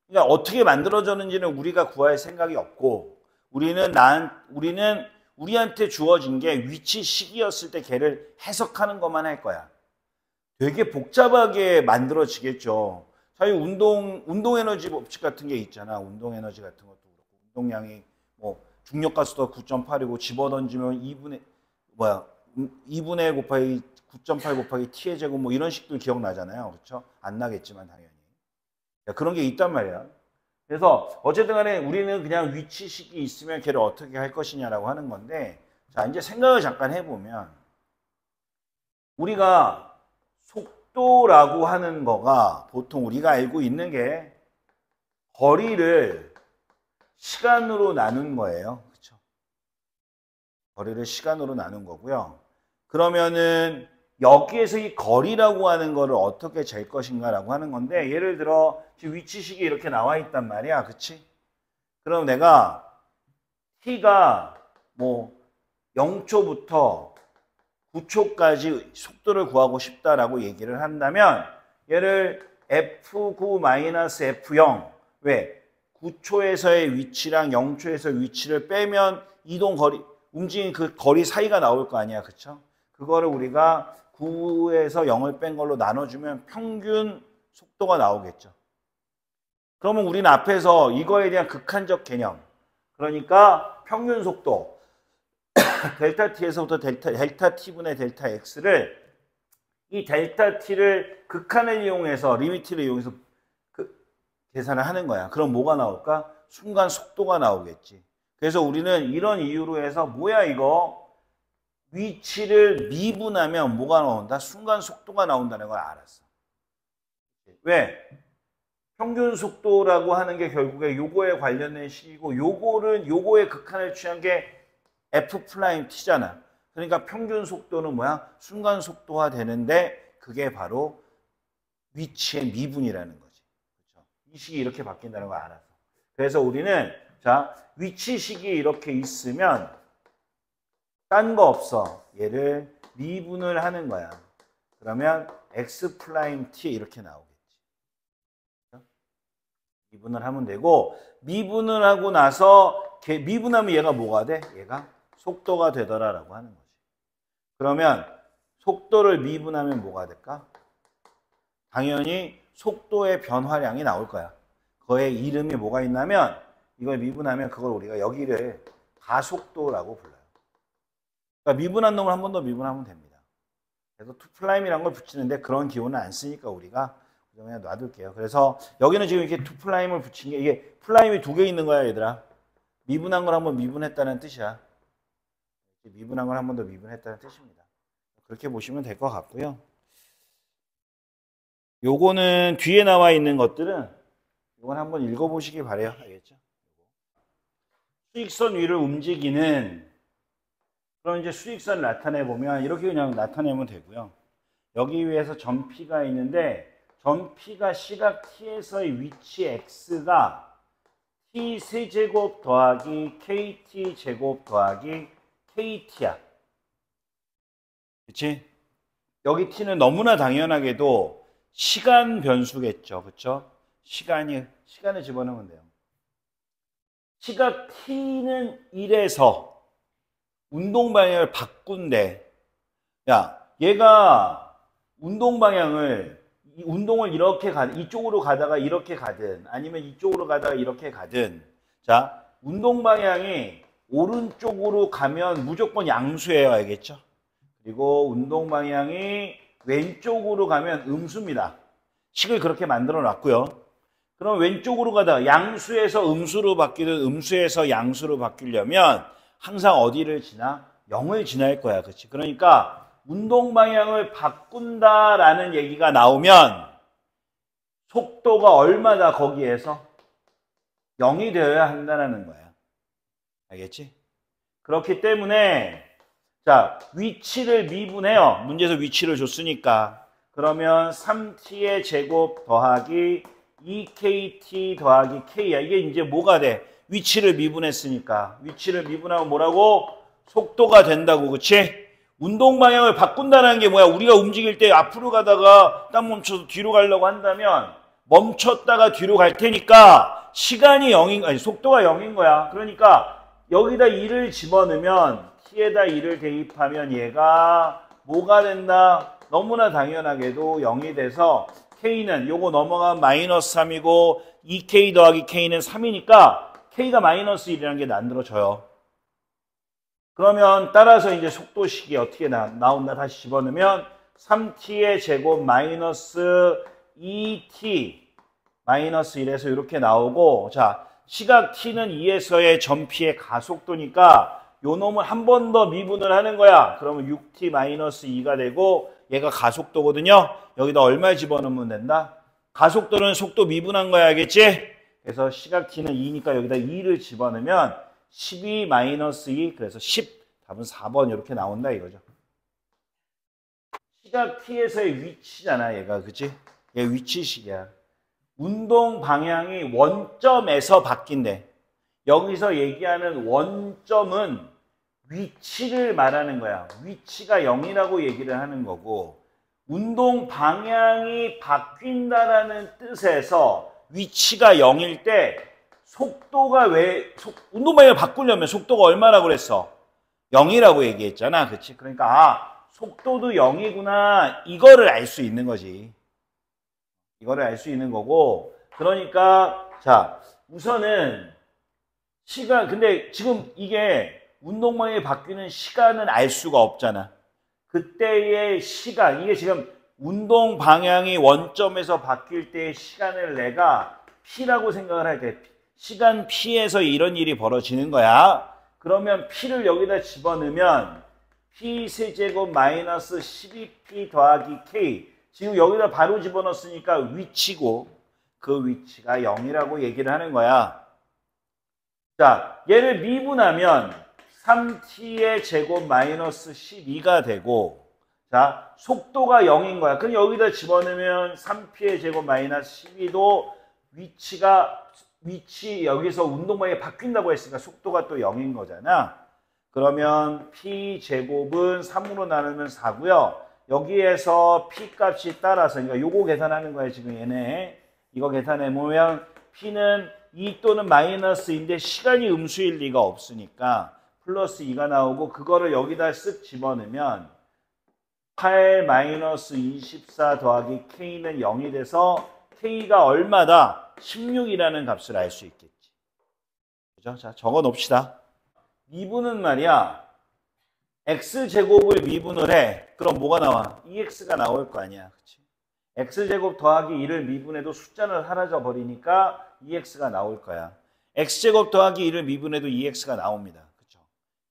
그러니까 어떻게 만들어졌는지는 우리가 구할 생각이 없고 우리는 우리한테 주어진 게 위치식이었을 때 걔를 해석하는 것만 할 거야. 되게 복잡하게 만들어지겠죠. 사실 운동 에너지 법칙 같은 게 있잖아. 운동 에너지 같은 것도 그렇고 운동량이 뭐 중력가속도가 9.8이고 집어던지면 2분의 곱하기 9.8 곱하기 t의 제곱 뭐 이런 식도 기억나잖아요. 그렇죠? 안 나겠지만 당연히. 그런 게 있단 말이야. 그래서 어쨌든 간에 우리는 그냥 위치식이 있으면 걔를 어떻게 할 것이냐라고 하는 건데 자 이제 생각을 잠깐 해보면 우리가 속도라고 하는 거가 보통 우리가 알고 있는 게 거리를 시간으로 나눈 거예요. 그렇죠? 거리를 시간으로 나눈 거고요. 그러면은 여기에서 이 거리라고 하는 거를 어떻게 잴 것인가라고 하는 건데 예를 들어 지금 위치식이 이렇게 나와 있단 말이야. 그치? 그럼 내가 t가 뭐 0초부터 9초까지 속도를 구하고 싶다라고 얘기를 한다면 얘를 F9-F0 왜? 9초에서의 위치랑 0초에서의 위치를 빼면 움직이는 그 거리 사이가 나올 거 아니야. 그쵸? 그거를 우리가 9에서 0을 뺀 걸로 나눠주면 평균 속도가 나오겠죠. 그러면 우리는 앞에서 이거에 대한 극한적 개념 그러니까 평균 속도 델타 t에서부터 델타 t분의 델타 x를 이 델타 t를 극한을 이용해서 리미트를 이용해서 계산을 하는 거야. 그럼 뭐가 나올까? 순간 속도가 나오겠지. 그래서 우리는 이런 이유로 해서 뭐야 이거 위치를 미분하면 뭐가 나온다? 순간 속도가 나온다는 걸 알았어. 왜? 평균 속도라고 하는 게 결국에 요거에 관련된 식이고 요거의 극한을 취한 게 F'T잖아. 그러니까 평균 속도는 뭐야? 순간 속도화 되는데 그게 바로 위치의 미분이라는 거지. 그렇죠? 이 식이 이렇게 바뀐다는 걸 알았어. 그래서 우리는 자 위치식이 이렇게 있으면 딴 거 없어. 얘를 미분을 하는 거야. 그러면 X'T 이렇게 나오겠지. 그렇죠? 미분을 하면 되고 미분을 하고 나서 미분하면 얘가 뭐가 돼? 얘가 속도가 되더라라고 하는 거지. 그러면 속도를 미분하면 뭐가 될까? 당연히 속도의 변화량이 나올 거야. 그거의 이름이 뭐가 있냐면 이걸 미분하면 그걸 우리가 여기를 가속도라고 불러요. 그러니까 미분한 놈을 한 번 더 미분하면 됩니다. 그래서 2'이라는 걸 붙이는데 그런 기호는 안 쓰니까 우리가 그냥 놔둘게요. 그래서 여기는 지금 이렇게 2'을 붙인 게 이게 플라임이 2개 있는 거야 얘들아. 미분한 걸 한 번 미분했다는 뜻이야. 미분한 걸 한 번 더 미분했다는 뜻입니다. 그렇게 보시면 될 것 같고요. 요거는 뒤에 나와 있는 것들은 요건 한번 읽어보시기 바래요. 알겠죠? 수익선 위를 움직이는 그럼 이제 수익선을 나타내 보면 이렇게 그냥 나타내면 되고요. 여기 위에서 점 P가 있는데 점 P가 시각 T에서의 위치 X가 T 세제곱 더하기 KT 제곱 더하기 KT야. 그치? 여기 T는 너무나 당연하게도 시간 변수겠죠. 그쵸? 시간을 집어넣으면 돼요. 시각 T는 1에서 운동 방향을 바꾼대. 야, 얘가 운동을 이렇게 이쪽으로 가다가 이렇게 가든 아니면 이쪽으로 가다가 이렇게 가든 자, 운동 방향이 오른쪽으로 가면 무조건 양수예요. 알겠죠? 그리고 운동 방향이 왼쪽으로 가면 음수입니다. 식을 그렇게 만들어 놨고요. 그럼 왼쪽으로 가다가 양수에서 음수로 바뀌든 음수에서 양수로 바뀌려면 항상 어디를 지나? 0을 지날 거야. 그치? 그러니까 운동 방향을 바꾼다라는 얘기가 나오면 속도가 얼마다 거기에서 0이 되어야 한다는 거야. 알겠지? 그렇기 때문에 자, 위치를 미분해요. 문제에서 위치를 줬으니까. 그러면 3t의 제곱 더하기 2kt 더하기 k야. 이게 이제 뭐가 돼? 위치를 미분했으니까. 위치를 미분하면 뭐라고? 속도가 된다고. 그치? 운동 방향을 바꾼다는 게 뭐야? 우리가 움직일 때 앞으로 가다가 딱 멈춰서 뒤로 가려고 한다면 멈췄다가 뒤로 갈 테니까 시간이 0인, 아니 속도가 0인 거야. 그러니까 여기다 2를 집어넣으면 t에다 2를 대입하면 얘가 뭐가 된다? 너무나 당연하게도 0이 돼서 k는 요거 넘어가면 마이너스 3이고 2k 더하기 k는 3이니까 k가 마이너스 1이라는 게 만들어져요. 그러면 따라서 이제 속도식이 어떻게 나온다? 다시 집어넣으면 3t의 제곱 마이너스 2t 마이너스 1에서 이렇게 나오고, 자, 시각 t는 2에서의 전피의 가속도니까 요 놈을 한 번 더 미분을 하는 거야. 그러면 6t 마이너스 2가 되고 얘가 가속도거든요. 여기다 얼마 집어넣으면 된다? 가속도는 속도 미분한 거야. 알겠지? 그래서 시각 t는 2니까 여기다 2를 집어넣으면 12 마이너스 2, 그래서 10, 답은 4번 이렇게 나온다 이거죠. 시각 t에서의 위치잖아 얘가. 그치? 얘 위치식이야. 운동 방향이 원점에서 바뀐대. 여기서 얘기하는 원점은 위치를 말하는 거야. 위치가 0이라고 얘기를 하는 거고, 운동 방향이 바뀐다라는 뜻에서 위치가 0일 때 속도가 운동 방향을 바꾸려면 속도가 얼마라고 그랬어? 0이라고 얘기했잖아. 그치? 그러니까 속도도 0이구나 이거를 알 수 있는 거지. 이거를 알 수 있는 거고, 그러니까 자 우선은 시간, 근데 지금 이게 운동 방향이 바뀌는 시간은 알 수가 없잖아. 그때의 시간, 이게 지금 운동 방향이 원점에서 바뀔 때의 시간을 내가 P라고 생각을 할 때 시간 P에서 이런 일이 벌어지는 거야. 그러면 P를 여기다 집어넣으면 P 세제곱 마이너스 12P 더하기 K, 지금 여기다 바로 집어넣었으니까 위치고 그 위치가 0이라고 얘기를 하는 거야. 자, 얘를 미분하면 3t의 제곱 마이너스 12가 되고, 자, 속도가 0인 거야. 그럼 여기다 집어넣으면 3p의 제곱 마이너스 12도 위치 여기서 운동방향이 바뀐다고 했으니까 속도가 또 0인 거잖아. 그러면 p 제곱은 3으로 나누면 4고요. 여기에서 p 값이 따라서, 그러니까 요거 계산하는 거야 지금 얘네. 이거 계산해 보면 p는 2 또는 마이너스인데 시간이 음수일 리가 없으니까 플러스 2가 나오고, 그거를 여기다 쓱 집어넣으면 8 마이너스 24 더하기 k는 0이 돼서 k가 얼마다? 16이라는 값을 알 수 있겠지. 그죠? 자, 적어 놓읍시다. 미분은 말이야, x제곱을 미분을 해. 그럼 뭐가 나와? 2x가 나올 거 아니야. 그치? x제곱 더하기 2를 미분해도 숫자는 사라져 버리니까 2x가 나올 거야. x제곱 더하기 2를 미분해도 2x가 나옵니다. 그쵸?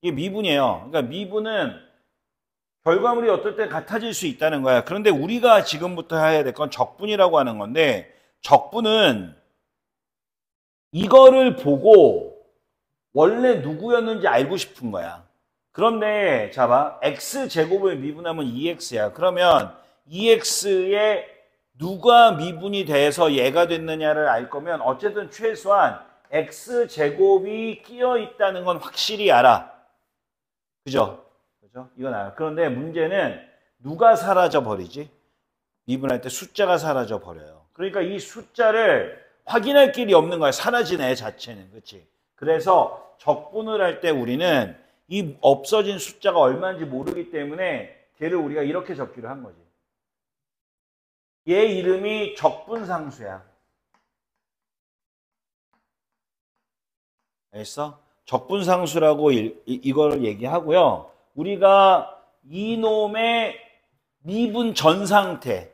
이게 미분이에요. 그러니까 미분은 결과물이 어떨 때 같아질 수 있다는 거야. 그런데 우리가 지금부터 해야 될 건 적분이라고 하는 건데, 적분은 이거를 보고 원래 누구였는지 알고 싶은 거야. 그런데 자 봐, x제곱을 미분하면 2x야. 그러면 2x에 누가 미분이 돼서 얘가 됐느냐를 알 거면 어쨌든 최소한 x제곱이 끼어 있다는 건 확실히 알아. 그죠? 그죠? 이건 알아. 그런데 문제는 누가 사라져 버리지? 미분할 때 숫자가 사라져 버려요. 그러니까 이 숫자를 확인할 길이 없는 거야. 사라진 애 자체는. 그렇지? 그래서 적분을 할 때 우리는 이 없어진 숫자가 얼마인지 모르기 때문에 걔를 우리가 이렇게 적기로 한 거지. 얘 이름이 적분상수야. 알겠어? 적분상수라고 이걸 얘기하고요. 우리가 이놈의 미분 전 상태,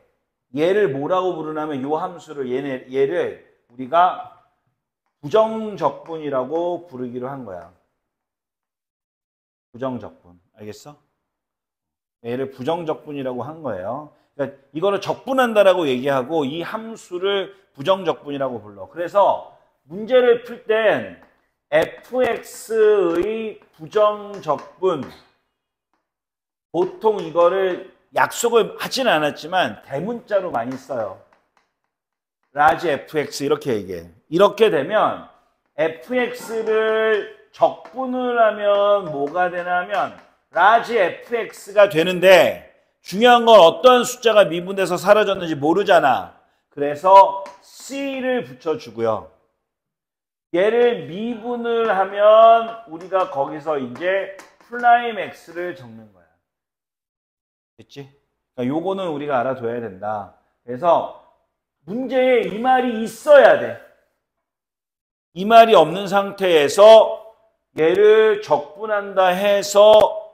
얘를 뭐라고 부르냐면 요 함수를 얘를 우리가 부정적분이라고 부르기로 한 거야. 부정적분. 알겠어? 얘를 부정적분이라고 한 거예요. 그러니까 이거를 적분한다라고 얘기하고 이 함수를 부정적분이라고 불러. 그래서 문제를 풀 땐 fx의 부정적분, 보통 이거를 약속을 하진 않았지만 대문자로 많이 써요. 라지 fx 이렇게 얘기해. 이렇게 되면 fx를 적분을 하면 뭐가 되냐면 라지 fx가 되는데 중요한 건 어떤 숫자가 미분돼서 사라졌는지 모르잖아. 그래서 c를 붙여주고요. 얘를 미분을 하면 우리가 거기서 이제 프라임 x를 적는 거야. 됐지? 그러니까 요거는 우리가 알아둬야 된다. 그래서 문제에 이 말이 있어야 돼. 이 말이 없는 상태에서 얘를 적분한다 해서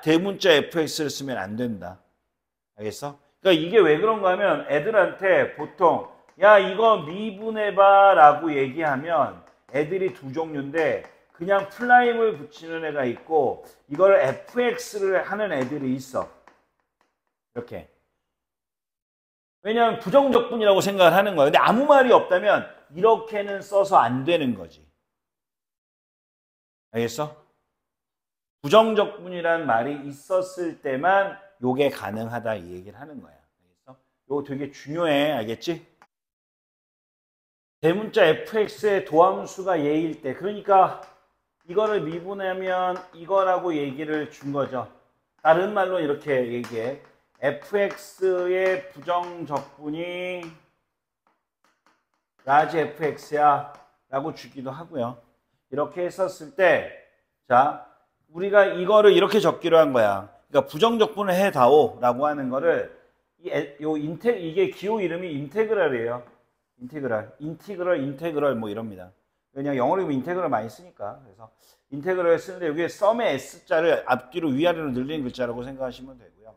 대문자 fx를 쓰면 안 된다. 알겠어? 그러니까 이게 왜 그런가 하면 애들한테 보통 야 이거 미분해봐 라고 얘기하면 애들이 두 종류인데 그냥 플라임을 붙이는 애가 있고 이걸 fx를 하는 애들이 있어. 이렇게. 왜냐하면 부정적분이라고 생각을 하는 거야. 근데 아무 말이 없다면 이렇게는 써서 안 되는 거지. 알겠어? 부정적분이라는 말이 있었을 때만 요게 가능하다 이 얘기를 하는 거야. 알겠어? 요거 되게 중요해. 알겠지? 대문자 fx의 도함수가 얘일 때 그러니까 이거를 미분하면 이거라고 얘기를 준 거죠. 다른 말로 이렇게 얘기해. fx의 부정적분이 라지 fx야 라고 주기도 하고요. 이렇게 했었을 때 자 우리가 이거를 이렇게 적기로 한 거야. 그러니까 부정적분을 해다오 라고 하는 거를 이게 기호 이름이 인테그랄이에요. 인티그럴 뭐 이럽니다. 그냥 영어로 인테그럴 많이 쓰니까. 그래서 인테그럴 쓰는데 여기에 썸의 S자를 앞뒤로 위아래로 늘리는 글자라고 생각하시면 되고요.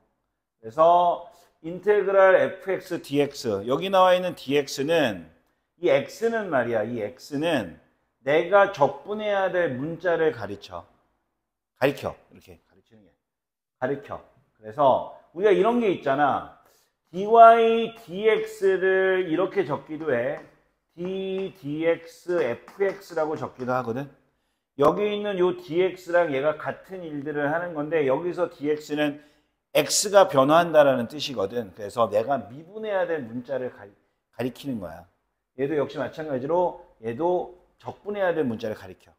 그래서 인테그랄 fx dx 여기 나와 있는 dx는 이 x는 말이야. 이 x는 내가 적분해야 될 문자를 가리켜. 이렇게 가르치는 게. 가리켜. 그래서 우리가 이런 게 있잖아. dy dx를 이렇게 적기도 해. d dx fx라고 적기도 하거든. 여기 있는 요 dx랑 얘가 같은 일들을 하는 건데 여기서 dx는 x가 변화한다라는 뜻이거든. 그래서 내가 미분해야 될 문자를 가리키는 거야. 얘도 역시 마찬가지로 얘도 적분해야 될 문자를 가리켜.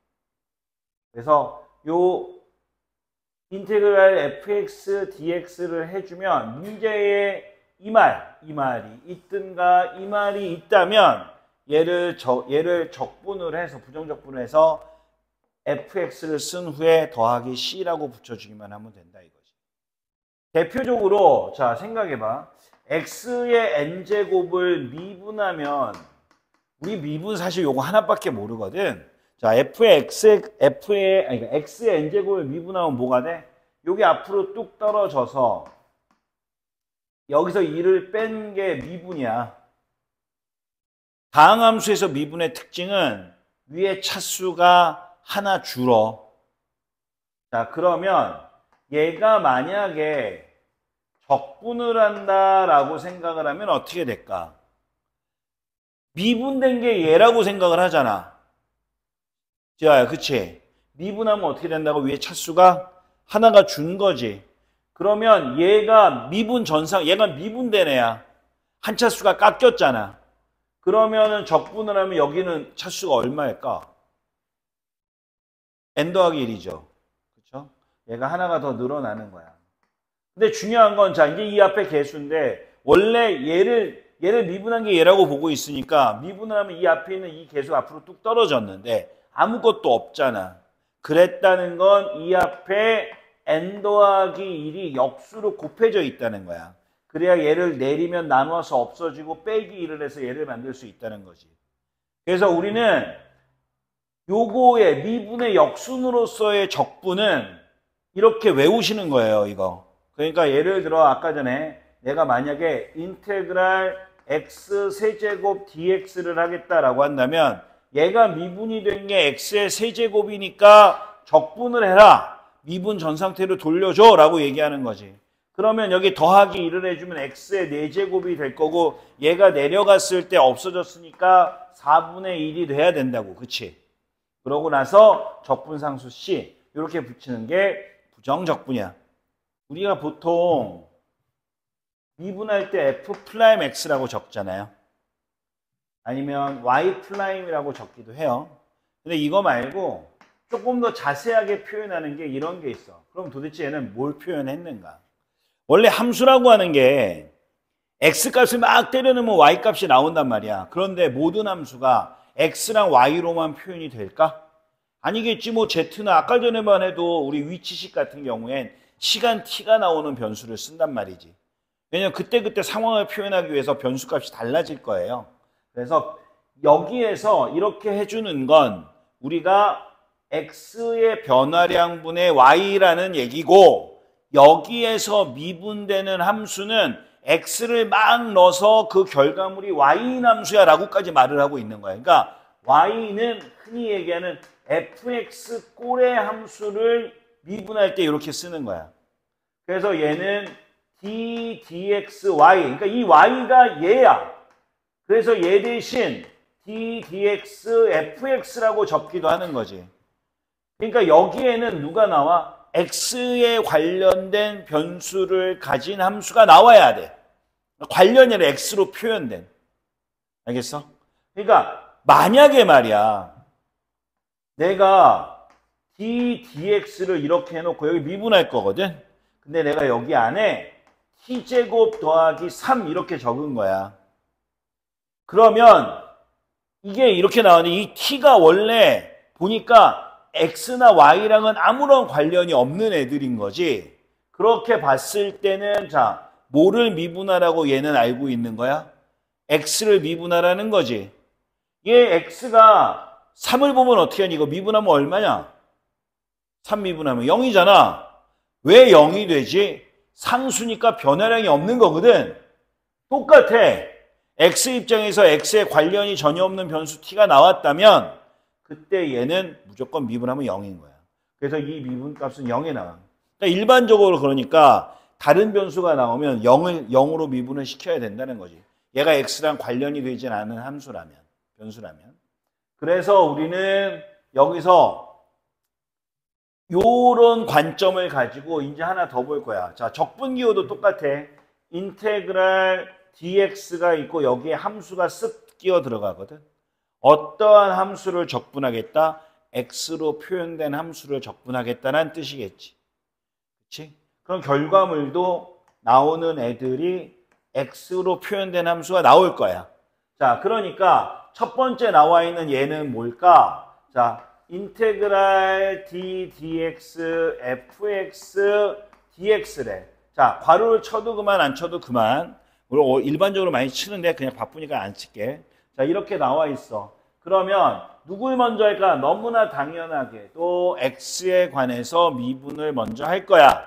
그래서 요 인테그랄 fx dx를 해주면 문제에 이 말이 있든가 이 말이 있다면 얘를 적분을 해서 부정적분을 해서 fx를 쓴 후에 더하기 c라고 붙여주기만 하면 된다 이거지. 대표적으로 자 생각해봐. x의 n제곱을 미분하면 우리 미분 사실 요거 하나밖에 모르거든. 자 x의 n제곱을 미분하면 뭐가 돼? 요게 앞으로 뚝 떨어져서 여기서 2를 뺀 게 미분이야. 다항함수에서 미분의 특징은 위에 차수가 하나 줄어. 자 그러면 얘가 만약에 적분을 한다라고 생각을 하면 어떻게 될까? 미분된 게 얘라고 생각을 하잖아. 지아야, 그치? 미분하면 어떻게 된다고? 위에 차수가 하나가 준 거지. 그러면 얘가 얘가 미분된 애야. 한 차수가 깎였잖아. 그러면은 적분을 하면 여기는 차수가 얼마일까? n 더하기 1이죠. 그쵸? 얘가 하나가 더 늘어나는 거야. 근데 중요한 건, 자, 이제 이 앞에 개수인데, 원래 얘를 미분한 게 얘라고 보고 있으니까, 미분을 하면 이 앞에 있는 이 개수가 앞으로 뚝 떨어졌는데, 아무것도 없잖아. 그랬다는 건 이 앞에 n 더하기 1이 역수로 곱해져 있다는 거야. 그래야 얘를 내리면 나눠서 없어지고 빼기 1을 해서 얘를 만들 수 있다는 거지. 그래서 우리는 요거의 미분의 역순으로서의 적분은 이렇게 외우시는 거예요, 이거. 그러니까 예를 들어 아까 전에 내가 만약에 인테그랄 x 세제곱 dx를 하겠다라고 한다면 얘가 미분이 된 게 x의 세제곱이니까 적분을 해라. 미분 전 상태로 돌려줘 라고 얘기하는 거지. 그러면 여기 더하기 1을 해주면 x의 4제곱이 될 거고 얘가 내려갔을 때 없어졌으니까 4분의 1이 돼야 된다고. 그치? 그러고 나서 적분상수 C 이렇게 붙이는 게 부정적분이야. 우리가 보통 미분할 때 F'X라고 적잖아요. 아니면 Y'이라고 적기도 해요. 근데 이거 말고 조금 더 자세하게 표현하는 게 이런 게 있어. 그럼 도대체 얘는 뭘 표현했는가? 원래 함수라고 하는 게 X값을 막 때려넣으면 Y값이 나온단 말이야. 그런데 모든 함수가 X랑 Y로만 표현이 될까? 아니겠지. 뭐 Z는 아까 전에만 해도 우리 위치식 같은 경우엔 시간 t가 나오는 변수를 쓴단 말이지. 왜냐면 그때그때 상황을 표현하기 위해서 변수값이 달라질 거예요. 그래서 여기에서 이렇게 해주는 건 우리가 X의 변화량분의 Y라는 얘기고 여기에서 미분되는 함수는 X를 막 넣어서 그 결과물이 Y인 함수야 라고까지 말을 하고 있는 거야. 그러니까 Y는 흔히 얘기하는 fx 꼴의 함수를 미분할 때 이렇게 쓰는 거야. 그래서 얘는 d, dx, y. 그러니까 이 y가 얘야. 그래서 얘 대신 d, dx, fx라고 적기도 하는 거지. 그러니까 여기에는 누가 나와? x에 관련된 변수를 가진 함수가 나와야 돼. 관련이 아니라 x로 표현된. 알겠어? 그러니까 만약에 말이야. 내가 d, dx를 이렇게 해놓고 여기 미분할 거거든. 근데 내가 여기 안에 t제곱 더하기 3 이렇게 적은 거야. 그러면 이게 이렇게 나오는데 이 t가 원래 보니까 x나 y랑은 아무런 관련이 없는 애들인 거지. 그렇게 봤을 때는 자, 뭐를 미분하라고 얘는 알고 있는 거야? x를 미분하라는 거지. 얘 x가 3을 보면 어떻게 하니? 이거 미분하면 얼마냐? 3 미분하면 0이잖아. 왜 0이 되지? 상수니까 변화량이 없는 거거든. 똑같아. x 입장에서 x에 관련이 전혀 없는 변수 t가 나왔다면 그때 얘는 무조건 미분하면 0인 거야. 그래서 이 미분값은 0에 나와. 그러니까 일반적으로 그러니까 다른 변수가 나오면 0으로 미분을 시켜야 된다는 거지. 얘가 x랑 관련이 되진 않은 함수라면, 변수라면. 그래서 우리는 여기서 요런 관점을 가지고 이제 하나 더 볼 거야. 자, 적분기호도 똑같아. 인테그랄 dx가 있고 여기에 함수가 쓱 끼어 들어가거든. 어떠한 함수를 적분하겠다? x로 표현된 함수를 적분하겠다는 뜻이겠지. 그렇지? 그럼 결과물도 나오는 애들이 x로 표현된 함수가 나올 거야. 자, 그러니까 첫 번째 나와 있는 얘는 뭘까? 자, 인테그랄 d, dx, fx, dx래. 자, 괄호를 쳐도 그만 안 쳐도 그만. 일반적으로 많이 치는데 그냥 바쁘니까 안 칠게. 자, 이렇게 나와 있어. 그러면 누굴 먼저 할까? 너무나 당연하게 또 x에 관해서 미분을 먼저 할 거야.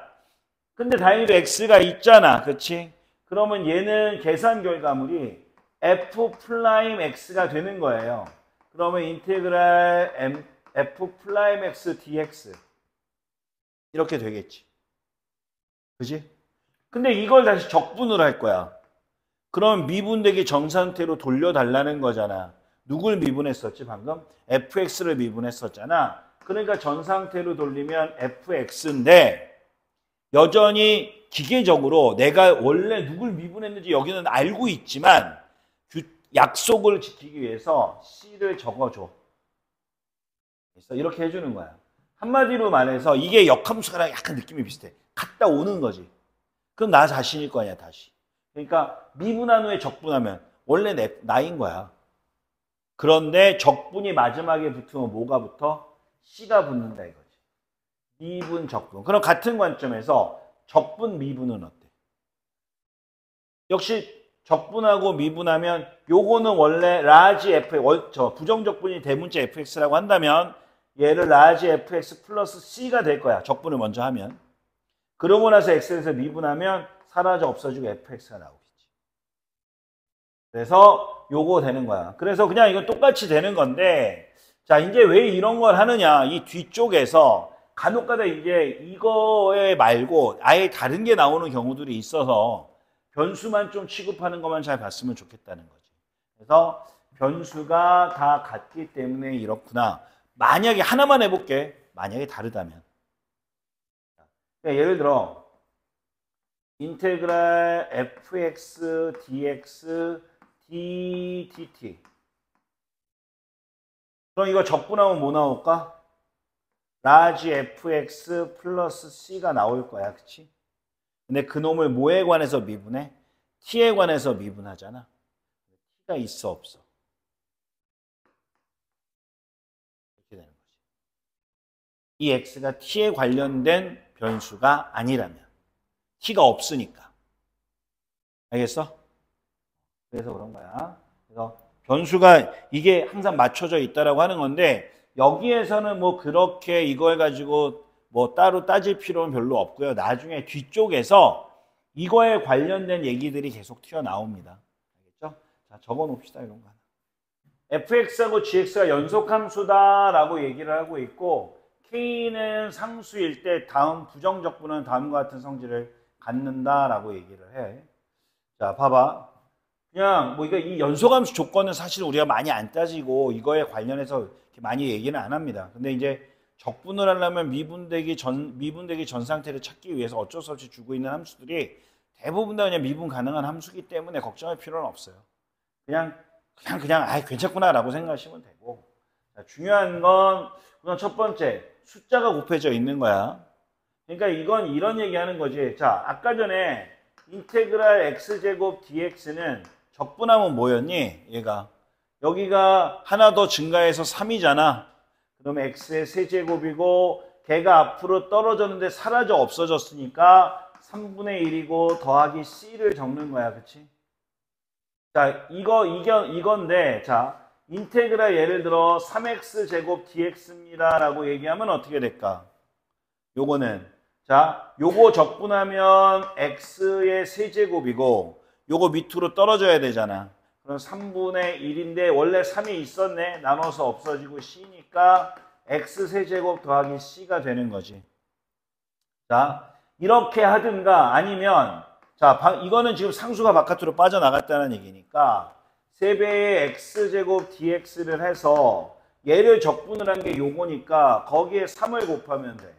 근데 다행히도 x가 있잖아. 그렇지? 그러면 얘는 계산 결과물이 f'x가 되는 거예요. 그러면 인테그랄 f'x dx 이렇게 되겠지. 그지? 근데 이걸 다시 적분을 할 거야. 그럼 미분되기 전 상태로 돌려달라는 거잖아. 누굴 미분했었지 방금? fx를 미분했었잖아. 그러니까 전 상태로 돌리면 fx인데 여전히 기계적으로 내가 원래 누굴 미분했는지 여기는 알고 있지만 약속을 지키기 위해서 C를 적어줘. 그래서 이렇게 해주는 거야. 한마디로 말해서 이게 역함수랑 약간 느낌이 비슷해. 갔다 오는 거지. 그럼 나 자신일 거 아니야 다시. 그러니까 미분한 후에 적분하면 원래 나인 거야. 그런데 적분이 마지막에 붙으면 뭐가 붙어? C가 붙는다 이거지. 미분, 적분. 그럼 같은 관점에서 적분, 미분은 어때? 역시 적분하고 미분하면 요거는 원래 라지 f, 부정적분이 대문자 fx라고 한다면 얘를 라지 fx 플러스 c가 될 거야. 적분을 먼저 하면. 그러고 나서 x에서 미분하면 사라져 없어지고 fx가 나오겠지. 그래서 요거 되는 거야. 그래서 그냥 이건 똑같이 되는 건데 자 이제 왜 이런 걸 하느냐. 이 뒤쪽에서 간혹가다 이제 이거에 말고 아예 다른 게 나오는 경우들이 있어서 변수만 좀 취급하는 것만 잘 봤으면 좋겠다는 거지. 그래서 변수가 다 같기 때문에 이렇구나. 만약에 하나만 해볼게. 만약에 다르다면. 그러니까 예를 들어 인테그랄 fx dx dt. 그럼 이거 적분하면 뭐 나올까? 라지 fx 플러스 c가 나올 거야. 그치? 근데 그놈을 뭐에 관해서 미분해? t에 관해서 미분하잖아. t가 있어 없어? 이렇게 되는 거지. 이 x가 t에 관련된 변수가 아니라면 t가 없으니까. 알겠어? 그래서 그런 거야. 그래서 변수가 이게 항상 맞춰져 있다라고 하는 건데 여기에서는 뭐 그렇게 이걸 가지고 뭐 따로 따질 필요는 별로 없고요. 나중에 뒤쪽에서 이거에 관련된 얘기들이 계속 튀어나옵니다. 알겠죠? 자, 적어 놓읍시다. 이런 거 하나. fx하고 gx가 연속함수다라고 얘기를 하고 있고 k는 상수일 때 다음 부정적분은 다음과 같은 성질을 갖는다라고 얘기를 해. 자, 봐봐. 그냥 뭐 이 연속함수 조건은 사실 우리가 많이 안 따지고 이거에 관련해서 이렇게 많이 얘기는 안 합니다. 근데 이제 적분을 하려면 미분되기 전 상태를 찾기 위해서 어쩔 수 없이 주고 있는 함수들이 대부분 다 그냥 미분 가능한 함수기 때문에 걱정할 필요는 없어요. 그냥 괜찮구나라고 생각하시면 되고. 자, 중요한 건 우선 첫 번째 숫자가 곱해져 있는 거야. 그러니까 이건 이런 얘기하는 거지. 자, 아까 전에 인테그랄 x제곱 dx는 적분하면 뭐였니? 얘가 여기가 하나 더 증가해서 3이잖아. 그러면 x의 세제곱이고 걔가 앞으로 떨어졌는데 사라져 없어졌으니까 3분의 1이고 더하기 c를 적는 거야. 그치? 자, 이건데 자, 인테그랄 예를 들어 3x제곱 dx입니다 라고 얘기하면 어떻게 될까? 요거는 자, 요거 적분하면 x의 세제곱이고 요거 밑으로 떨어져야 되잖아. 그럼 3분의 1인데 원래 3이 있었네. 나눠서 없어지고 c니까 x 세제곱 더하기 c가 되는 거지. 자, 이렇게 하든가 아니면 자, 이거는 지금 상수가 바깥으로 빠져나갔다는 얘기니까 3배의 x제곱 dx를 해서 얘를 적분을 한 게 요거니까 거기에 3을 곱하면 돼.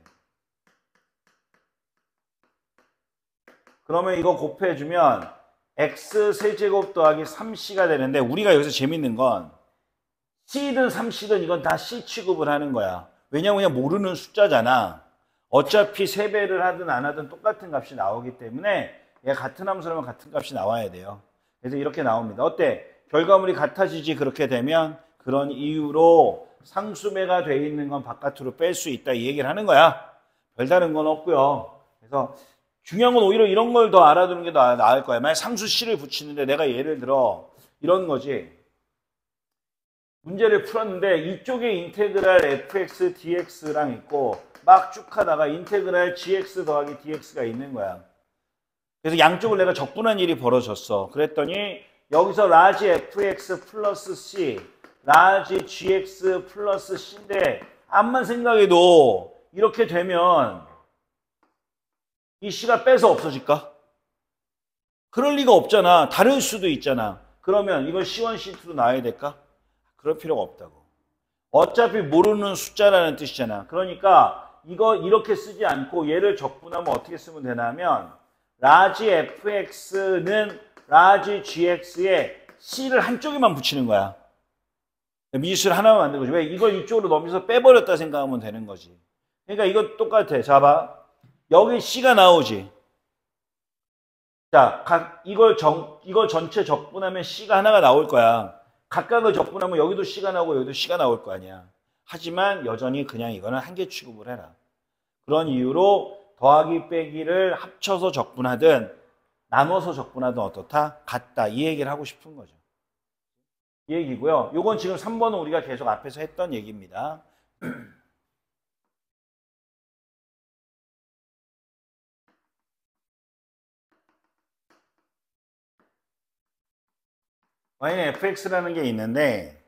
그러면 이거 곱해주면 x 세제곱 더하기 3c가 되는데 우리가 여기서 재밌는 건 c든 3c든 이건 다 c 취급을 하는 거야. 왜냐면 모르는 숫자잖아. 어차피 3배를 하든 안 하든 똑같은 값이 나오기 때문에 얘가 같은 함수라면 같은 값이 나와야 돼요. 그래서 이렇게 나옵니다. 어때? 결과물이 같아지지 그렇게 되면 그런 이유로 상수배가 돼 있는 건 바깥으로 뺄 수 있다 이 얘기를 하는 거야. 별다른 건 없고요. 그래서 중요한 건 오히려 이런 걸 더 알아두는 게 나을 거야. 만약 상수 c를 붙이는데 내가 예를 들어 이런 거지. 문제를 풀었는데 이쪽에 인테그랄 fx dx랑 있고 막 쭉 하다가 인테그랄 gx 더하기 dx가 있는 거야. 그래서 양쪽을 내가 적분한 일이 벌어졌어. 그랬더니 여기서 라지 fx 플러스 c, 라지 gx 플러스 c인데 암만 생각해도 이렇게 되면 이 c가 빼서 없어질까? 그럴 리가 없잖아. 다를 수도 있잖아. 그러면 이걸 C1, C2로 나와야 될까? 그럴 필요가 없다고. 어차피 모르는 숫자라는 뜻이잖아. 그러니까 이거 이렇게 쓰지 않고 얘를 적분하면 어떻게 쓰면 되냐면 라지 fx는 라지 gx에 c를 한쪽에만 붙이는 거야. 미지수를 하나만 만든 거지. 왜? 이걸 이쪽으로 넘겨서 빼버렸다 생각하면 되는 거지. 그러니까 이거 똑같아. 자, 봐. 여기 c가 나오지. 자, 이걸 전체 적분하면 c가 하나가 나올 거야. 각각을 적분하면 여기도 c가 나오고 여기도 c가 나올 거 아니야. 하지만 여전히 그냥 이거는 한 개 취급을 해라. 그런 이유로 더하기 빼기를 합쳐서 적분하든 나눠서 적분하든 어떻다? 같다. 이 얘기를 하고 싶은 거죠. 이 얘기고요. 요건 지금 3번은 우리가 계속 앞에서 했던 얘기입니다. y는 fx라는 게 있는데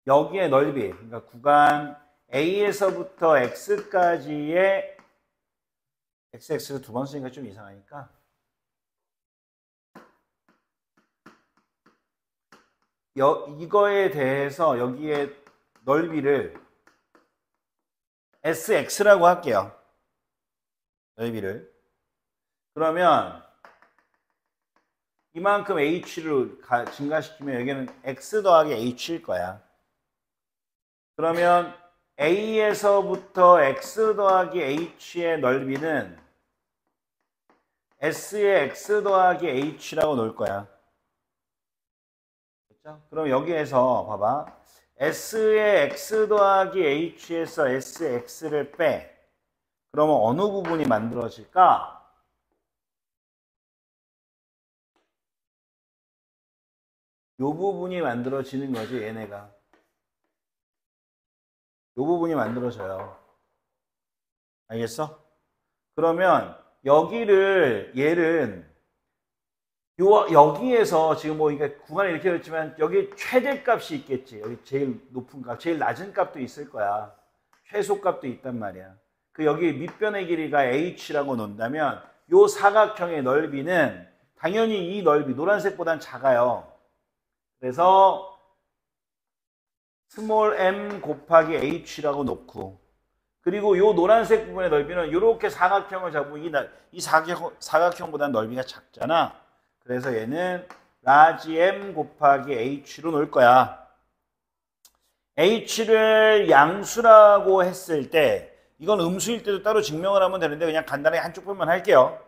여기에 넓이, 그러니까 구간 A에서부터 X까지의 XX를 두 번 쓰니까 좀 이상하니까 이거에 대해서 여기에 넓이를 SX라고 할게요. 넓이를. 그러면 이만큼 H를 증가시키면 여기는 X 더하기 H일 거야. 그러면 A에서부터 X 더하기 H의 넓이는 S의 X 더하기 H라고 놓을 거야. 그렇죠? 그럼 여기에서 봐봐. S의 X 더하기 H에서 SX를 빼. 그러면 어느 부분이 만들어질까? 이 부분이 만들어지는 거지, 얘네가. 이 부분이 만들어져요. 알겠어? 그러면 얘는 여기에서 지금 뭐 이게 구간을 이렇게 했지만 여기 최대값이 있겠지. 여기 제일 높은 값, 제일 낮은 값도 있을 거야. 최소값도 있단 말이야. 여기 밑변의 길이가 h라고 놓는다면 요 사각형의 넓이는 당연히 이 넓이 노란색보단 작아요. 그래서 스몰 m 곱하기 h라고 놓고, 그리고 요 노란색 부분의 넓이는 이렇게 사각형을 잡으면 이 사각형보다 넓이가 작잖아. 그래서 얘는 라지 m 곱하기 h로 놓을 거야. h를 양수라고 했을 때, 이건 음수일 때도 따로 증명을 하면 되는데 그냥 간단하게 한쪽 편만 할게요.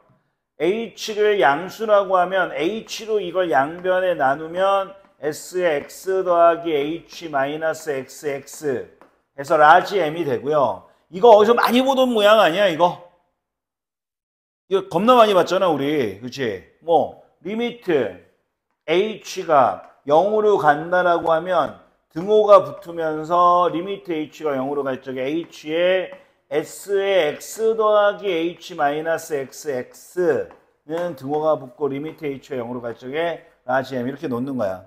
h를 양수라고 하면 h로 이걸 양변에 나누면 s의 x 더하기 h 마이너스 xx 해서 라지 m이 되고요. 이거 어디서 많이 보던 모양 아니야, 이거? 이거 겁나 많이 봤잖아, 우리. 그치? 뭐, 리미트 h가 0으로 간다라고 하면 등호가 붙으면서 리미트 h가 0으로 갈 적에 h의 s의 x 더하기 h 마이너스 xx는 등호가 붙고 리미트 h가 0으로 갈 적에 라지 m 이렇게 놓는 거야.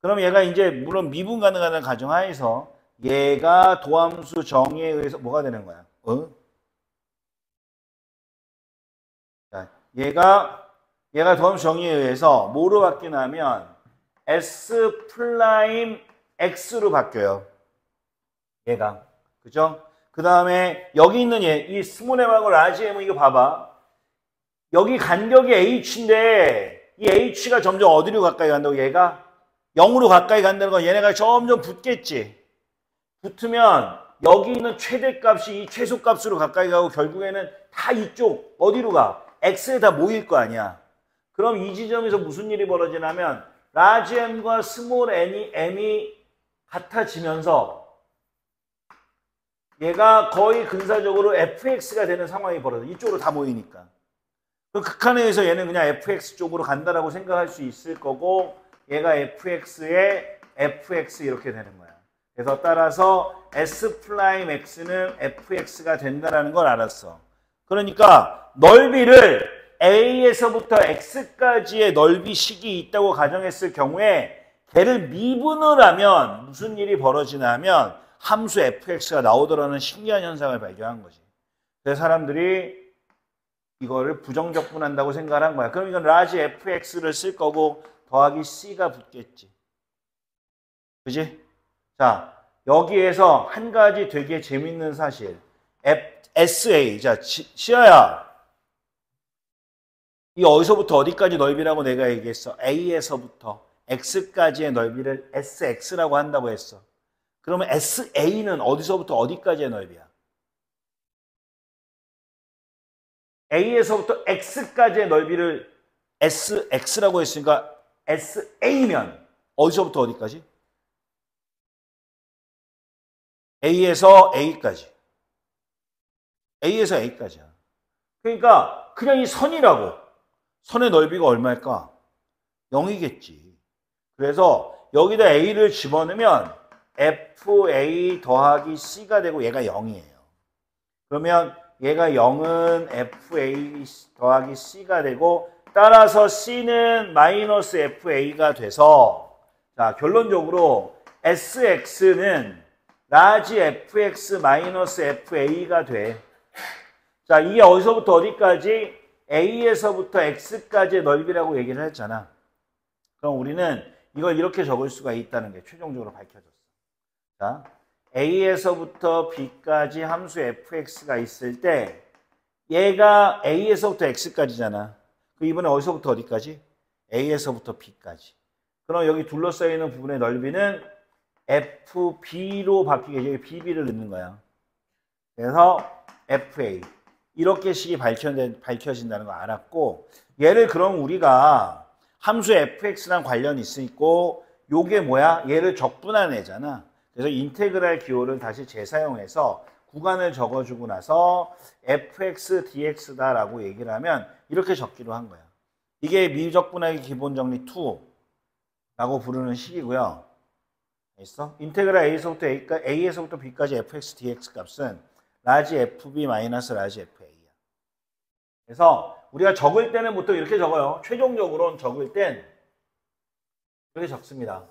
그럼 얘가 이제 물론 미분 가능하다는 가정하에서 얘가 도함수 정의에 의해서 뭐가 되는 거야? 자, 얘가 도함수 정의에 의해서 뭐로 바뀌냐면 S 플라임 X로 바뀌어요. 얘가. 그죠? 그 다음에 여기 있는 이 스몰 m하고 라지 m은 이거 봐봐. 여기 간격이 H인데 이 H가 점점 어디로 가까이 간다고? 얘가 0으로 가까이 간다는 건 얘네가 점점 붙겠지. 붙으면 여기 있는 최대값이 이 최소값으로 가까이 가고 결국에는 다 이쪽 어디로 가? X에 다 모일 거 아니야. 그럼 이 지점에서 무슨 일이 벌어지냐면 라지 m과 스몰 m이 같아지면서 얘가 거의 근사적으로 fx가 되는 상황이 벌어져. 이쪽으로 다 모이니까. 그 극한에 의해서 얘는 그냥 fx 쪽으로 간다라고 생각할 수 있을 거고 얘가 fx에 fx 이렇게 되는 거야. 그래서 따라서 S'(x는 fx가 된다라는 걸 알았어. 그러니까 넓이를 A에서부터 X까지의 넓이식이 있다고 가정했을 경우에 걔를 미분을 하면 무슨 일이 벌어지냐면 함수 fx가 나오더라는 신기한 현상을 발견한 거지. 그래서 사람들이 이거를 부정적분한다고 생각을 한 거야. 그럼 이건 라지 fx를 쓸 거고 더하기 c가 붙겠지. 그지? 자, 여기에서 한 가지 되게 재밌는 사실. SA. 자, 시아야. 이 어디서부터 어디까지 넓이라고 내가 얘기했어? A에서부터 X까지의 넓이를 SX라고 한다고 했어. 그러면 SA는 어디서부터 어디까지의 넓이야? A에서부터 X까지의 넓이를 SX라고 했으니까 SA면 어디서부터 어디까지? A에서 A까지. A에서 A까지야. 그러니까 그냥 이 선이라고. 선의 넓이가 얼마일까? 0이겠지. 그래서 여기다 A를 집어넣으면 FA 더하기 C가 되고 얘가 0이에요. 그러면 얘가 0은 FA 더하기 C가 되고 따라서 C는 마이너스 FA가 돼서 자 결론적으로 SX는 라지 fx 마이너스 fa가 돼. 자, 이게 어디서부터 어디까지? a에서부터 x까지의 넓이라고 얘기를 했잖아. 그럼 우리는 이걸 이렇게 적을 수가 있다는 게 최종적으로 밝혀졌어. 자, a에서부터 b까지 함수 fx가 있을 때 얘가 a에서부터 x까지잖아. 그 이번에 어디서부터 어디까지? a에서부터 b까지. 그럼 여기 둘러싸이는 부분의 넓이는 fb로 바뀌게 여기 bb를 넣는 거야. 그래서 fa 이렇게 식이 밝혀진다는 거 알았고, 얘를 그럼 우리가 함수 fx랑 관련이 있고 요게 뭐야? 얘를 적분한 애잖아. 그래서 인테그랄 기호를 다시 재사용해서 구간을 적어주고 나서 fx dx다라고 얘기를 하면 이렇게 적기로 한 거야. 이게 미적분하기 기본정리 2라고 부르는 식이고요. 있어? 인테그랄 a에서부터 b까지 fx dx 값은 라지 fb 마이너스 라지 fa야. 그래서 우리가 적을 때는 보통 이렇게 적어요. 최종적으로는 적을 땐 이렇게 적습니다.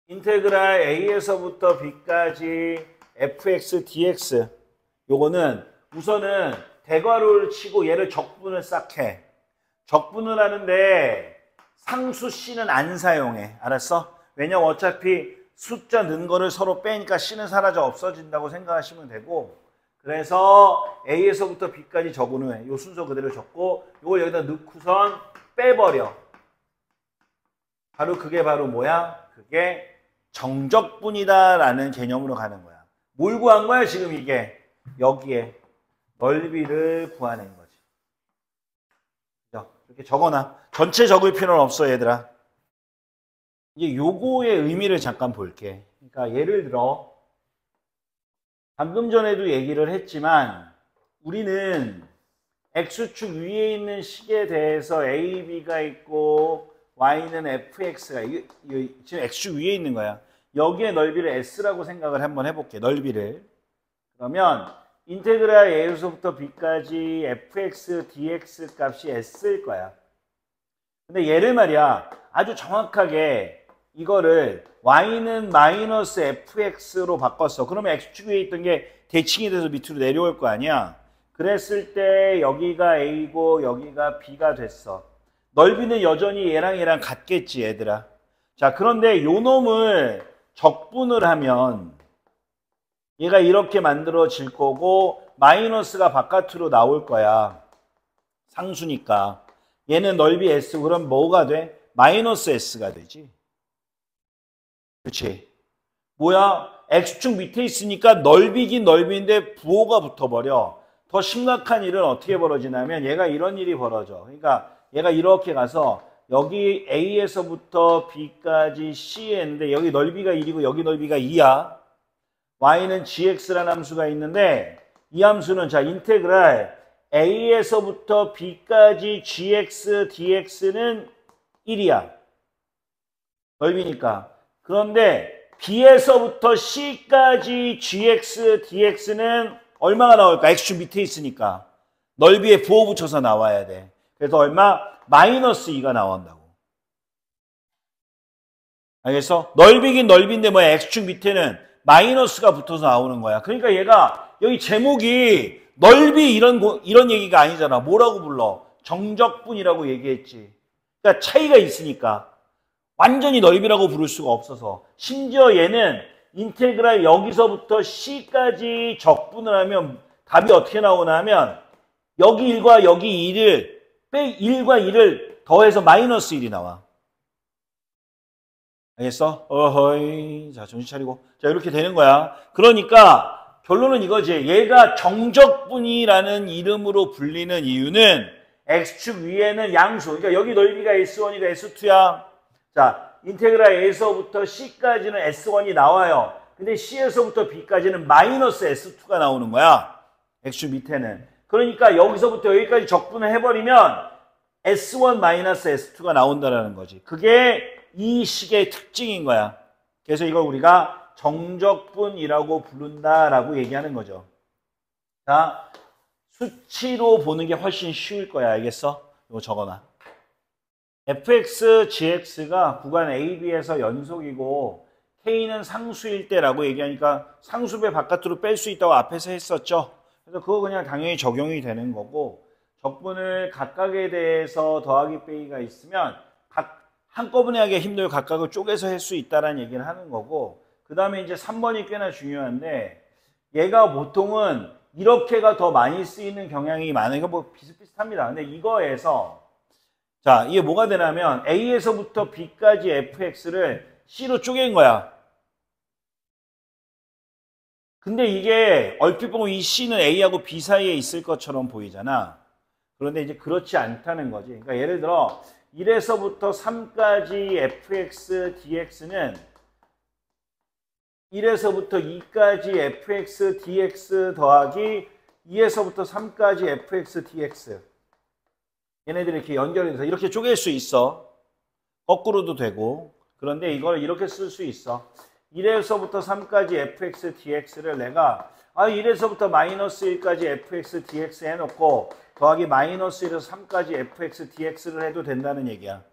인테그랄 a에서부터 b까지 fx dx 요거는 우선은 대괄호를 치고 얘를 적분을 싹 해. 적분을 하는데 상수 c는 안 사용해. 알았어? 왜냐면 어차피 숫자 넣은 거를 서로 빼니까 c는 사라져 없어진다고 생각하시면 되고, 그래서 a에서부터 b까지 적은 후에 요 순서 그대로 적고 요걸 여기다 넣고선 빼버려. 바로 그게 바로 뭐야? 그게 정적분이다라는 개념으로 가는 거야. 뭘 구한 거야 지금 이게? 여기에 넓이를 구하는 거지. 이렇게 적어놔. 전체 적을 필요는 없어 얘들아. 이제 요거의 의미를 잠깐 볼게. 그러니까 예를 들어 방금 전에도 얘기를 했지만 우리는 x축 위에 있는 식에 대해서 a, b가 있고 y는 fx가 지금 x축 위에 있는 거야. 여기에 넓이를 s라고 생각을 한번 해볼게. 넓이를. 그러면 인테그랄 a에서부터 b까지 fx dx 값이 s일 거야. 근데 얘를 말이야 아주 정확하게 이거를 y는 마이너스 fx로 바꿨어. 그러면 x축 위에 있던 게 대칭이 돼서 밑으로 내려올 거 아니야. 그랬을 때 여기가 a고 여기가 b가 됐어. 넓이는 여전히 얘랑 같겠지 얘들아. 자, 그런데 요 놈을 적분을 하면 얘가 이렇게 만들어질 거고 마이너스가 바깥으로 나올 거야. 상수니까. 얘는 넓이 s, 그럼 뭐가 돼? 마이너스 s가 되지. 그렇지? 뭐야? x축 밑에 있으니까 넓이긴 넓이인데 부호가 붙어버려. 더 심각한 일은 어떻게 벌어지냐면 얘가 이런 일이 벌어져. 그러니까 얘가 이렇게 가서 여기 a에서부터 b까지 c인데 여기 넓이가 1이고 여기 넓이가 2야. y는 gx라는 함수가 있는데 이 함수는 자 인테그랄 a에서부터 b까지 gx dx는 1이야. 넓이니까. 그런데 b에서부터 c까지 gx dx는 얼마가 나올까? x축 밑에 있으니까. 넓이에 부호 붙여서 나와야 돼. 그래서 얼마? 마이너스 2가 나온다고. 알겠어? 넓이긴 넓이인데 뭐야? x축 밑에는 마이너스가 붙어서 나오는 거야. 그러니까 얘가 여기 제목이 넓이 이런 얘기가 아니잖아. 뭐라고 불러? 정적분이라고 얘기했지. 그러니까 차이가 있으니까. 완전히 넓이라고 부를 수가 없어서. 심지어 얘는 인테그랄 여기서부터 c까지 적분을 하면 답이 어떻게 나오나 하면 여기 1과 여기 1을 빼 1과 1을 더해서 마이너스 1이 나와. 알겠어? 어허이. 자, 정신 차리고. 자, 이렇게 되는 거야. 그러니까 결론은 이거지. 얘가 정적분이라는 이름으로 불리는 이유는 x축 위에는 양수. 그러니까 여기 넓이가 s1이가 s2야. 자, 인테그랄 a에서부터 c까지는 s1이 나와요. 근데 c에서부터 b까지는 마이너스 s2가 나오는 거야. x축 밑에는. 그러니까 여기서부터 여기까지 적분을 해버리면 s1 마이너스 s2가 나온다는 거지. 그게 이 식의 특징인 거야. 그래서 이걸 우리가 정적분이라고 부른다라고 얘기하는 거죠. 자, 수치로 보는 게 훨씬 쉬울 거야. 알겠어? 이거 적어놔. fx, gx가 구간 AB에서 연속이고 k는 상수일 때라고 얘기하니까 상수배 바깥으로 뺄 수 있다고 앞에서 했었죠. 그래서 그거 그냥 당연히 적용이 되는 거고, 적분을 각각에 대해서 더하기 빼기가 있으면 한꺼번에 하기 힘들고 각각을 쪼개서 할 수 있다는 얘기를 하는 거고, 그 다음에 이제 3번이 꽤나 중요한데, 얘가 보통은 이렇게가 더 많이 쓰이는 경향이 많아요. 이거 뭐 비슷비슷합니다. 근데 이거에서, 자, 이게 뭐가 되냐면 A에서부터 B까지 fx를 C로 쪼갠 거야. 근데 이게 얼핏 보면 이 C는 A하고 B 사이에 있을 것처럼 보이잖아. 그런데 이제 그렇지 않다는 거지. 그러니까 예를 들어 1에서부터 3까지 fx dx는 1에서부터 2까지 fx dx 더하기 2에서부터 3까지 fx dx. 얘네들이 이렇게 연결이 돼서 이렇게 쪼갤 수 있어. 거꾸로도 되고. 그런데 이걸 이렇게 쓸 수 있어. 1에서부터 3까지 fx dx를 내가 1에서부터 마이너스 1까지 fx dx 해놓고 더하기 마이너스 1에서 3까지 fx dx를 해도 된다는 얘기야.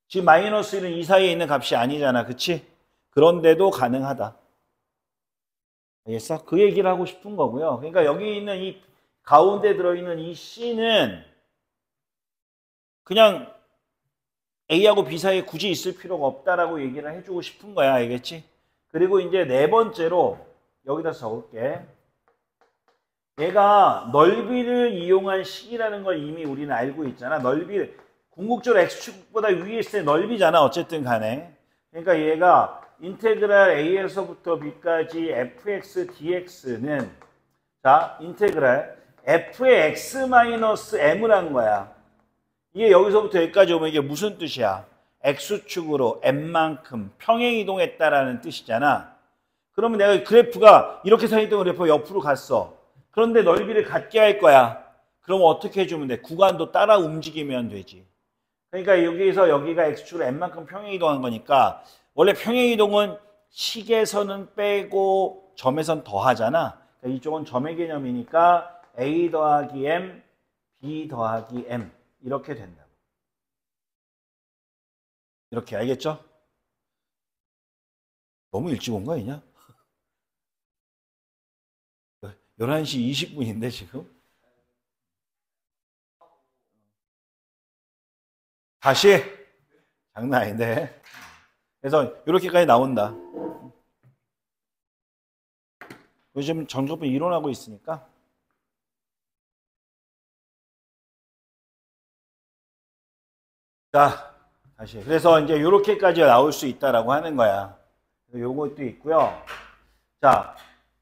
지금 마이너스 1은 이 사이에 있는 값이 아니잖아. 그치? 그런데도 가능하다. 알겠어? 그 얘기를 하고 싶은 거고요. 그러니까 여기 있는 이 가운데 들어있는 이 C는 그냥 A하고 B 사이에 굳이 있을 필요가 없다라고 얘기를 해주고 싶은 거야. 알겠지? 그리고 이제 네 번째로 여기다 적을게. 얘가 넓이를 이용한 식이라는 걸 이미 우리는 알고 있잖아. 넓이, 궁극적으로 x축보다 위에 있을 때 넓이잖아. 어쨌든 간에. 그러니까 얘가 인테그랄 a에서부터 b까지 fx dx는 자, 인테그랄 f의 x-m을 한 거야. 이게 여기서부터 여기까지 오면 이게 무슨 뜻이야? x축으로 m만큼 평행이동했다라는 뜻이잖아. 그러면 내가 그래프가 이렇게 서 있던 그래프가 옆으로 갔어. 그런데 넓이를 같게 할 거야. 그럼 어떻게 해주면 돼? 구간도 따라 움직이면 되지. 그러니까 여기서 여기가 x축으로 m만큼 평행이동한 거니까 원래 평행이동은 식에서는 빼고 점에선 더하잖아. 그러니까 이쪽은 점의 개념이니까 a 더하기 m, b 더하기 m 이렇게 된다고. 이렇게 알겠죠? 너무 일찍 온 거 아니냐? 11시 20분인데 지금? 다시? 장난 아닌데. 그래서 이렇게까지 나온다. 요즘 전교부 이론하고 있으니까. 자, 다시. 그래서 이제 이렇게까지 나올 수 있다라고 하는 거야. 요것도 있고요. 자,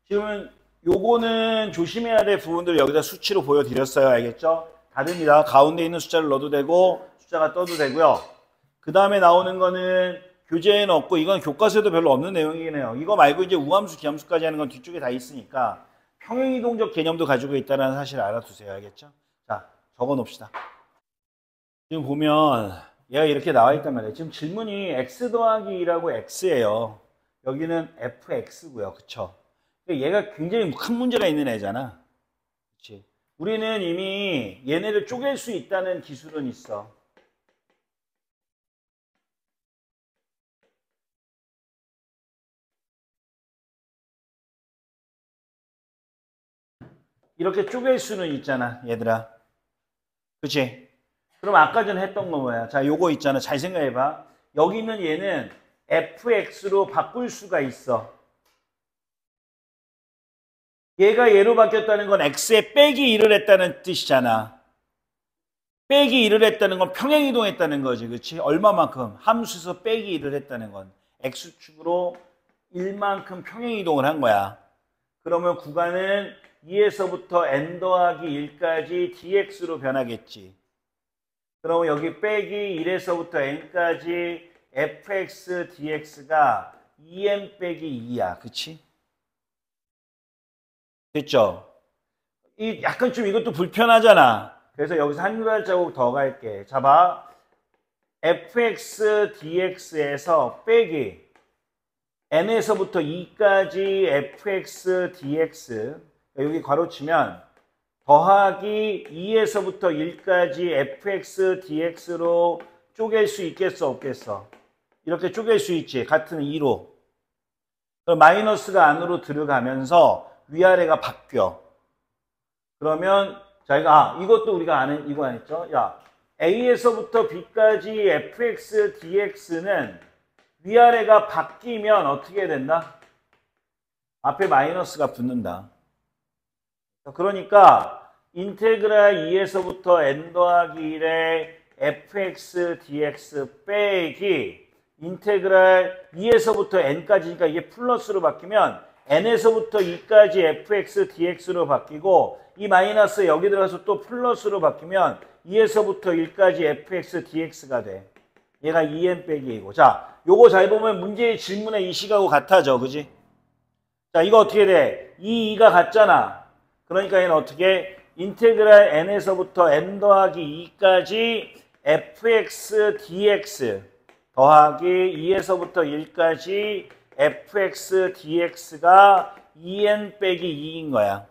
지금은 요거는 조심해야 될 부분들 여기다 수치로 보여드렸어요. 알겠죠? 다릅니다. 가운데 있는 숫자를 넣어도 되고 숫자가 떠도 되고요. 그 다음에 나오는 거는 교재에는 없고 이건 교과서에도 별로 없는 내용이긴 해요. 이거 말고 이제 우함수, 기함수까지 하는 건 뒤쪽에 다 있으니까 평행이동적 개념도 가지고 있다는 사실을 알아두세요. 알겠죠? 자, 적어 놓읍시다. 지금 보면 얘가 이렇게 나와 있단 말이에요. 지금 질문이 x 더하기 2라고 x예요. 여기는 fx고요. 그쵸? 얘가 굉장히 큰 문제가 있는 애잖아. 그치? 우리는 이미 얘네를 쪼갤 수 있다는 기술은 있어. 이렇게 쪼갤 수는 있잖아, 얘들아. 그치? 그럼 아까 전에 했던 거 뭐야? 자, 요거 있잖아. 잘 생각해봐. 여기 있는 얘는 fx로 바꿀 수가 있어. 얘가 얘로 바뀌었다는 건 x에 빼기 1을 했다는 뜻이잖아. 빼기 1을 했다는 건 평행이동했다는 거지. 그렇지? 얼마만큼? 함수에서 빼기 1을 했다는 건 x축으로 1만큼 평행이동을 한 거야. 그러면 구간은 2에서부터 n 더하기 1까지 dx로 변하겠지. 그러면 여기 빼기 1에서부터 n까지 fx dx가 2m 빼기 2야. 그치? 됐죠? 약간 좀 이것도 불편하잖아. 그래서 여기서 한 발자국 더 갈게. 자, 봐. fx dx에서 빼기 n에서부터 2까지 fx dx 여기 괄호치면 더하기 2에서부터 1까지 fx dx로 쪼갤 수 있겠어 없겠어? 이렇게 쪼갤 수 있지. 같은 2로. 그럼 마이너스가 안으로 들어가면서 위아래가 바뀌어. 그러면 저희가 이것도 우리가 아는 이거 아니죠? 야, A에서부터 B까지 fx dx는 위아래가 바뀌면 어떻게 된다? 앞에 마이너스가 붙는다. 그러니까 인테그랄 2에서부터 n 더하기 1의 fx dx 빼기 인테그랄 2에서부터 n까지니까 이게 플러스로 바뀌면 n에서부터 2까지 fx dx로 바뀌고 이 마이너스 여기 들어가서 또 플러스로 바뀌면 2에서부터 1까지 fx dx가 돼. 얘가 2n 빼기 2고. 자, 요거 잘 보면 문제의 질문의 이 식하고 같아져. 그지? 자, 이거 어떻게 돼? 2가 같잖아. 그러니까 얘는 어떻게? 인테그랄 n에서부터 n 더하기 2까지 fx dx 더하기 2에서부터 1까지 fx dx가 2n 빼기 2인 거야.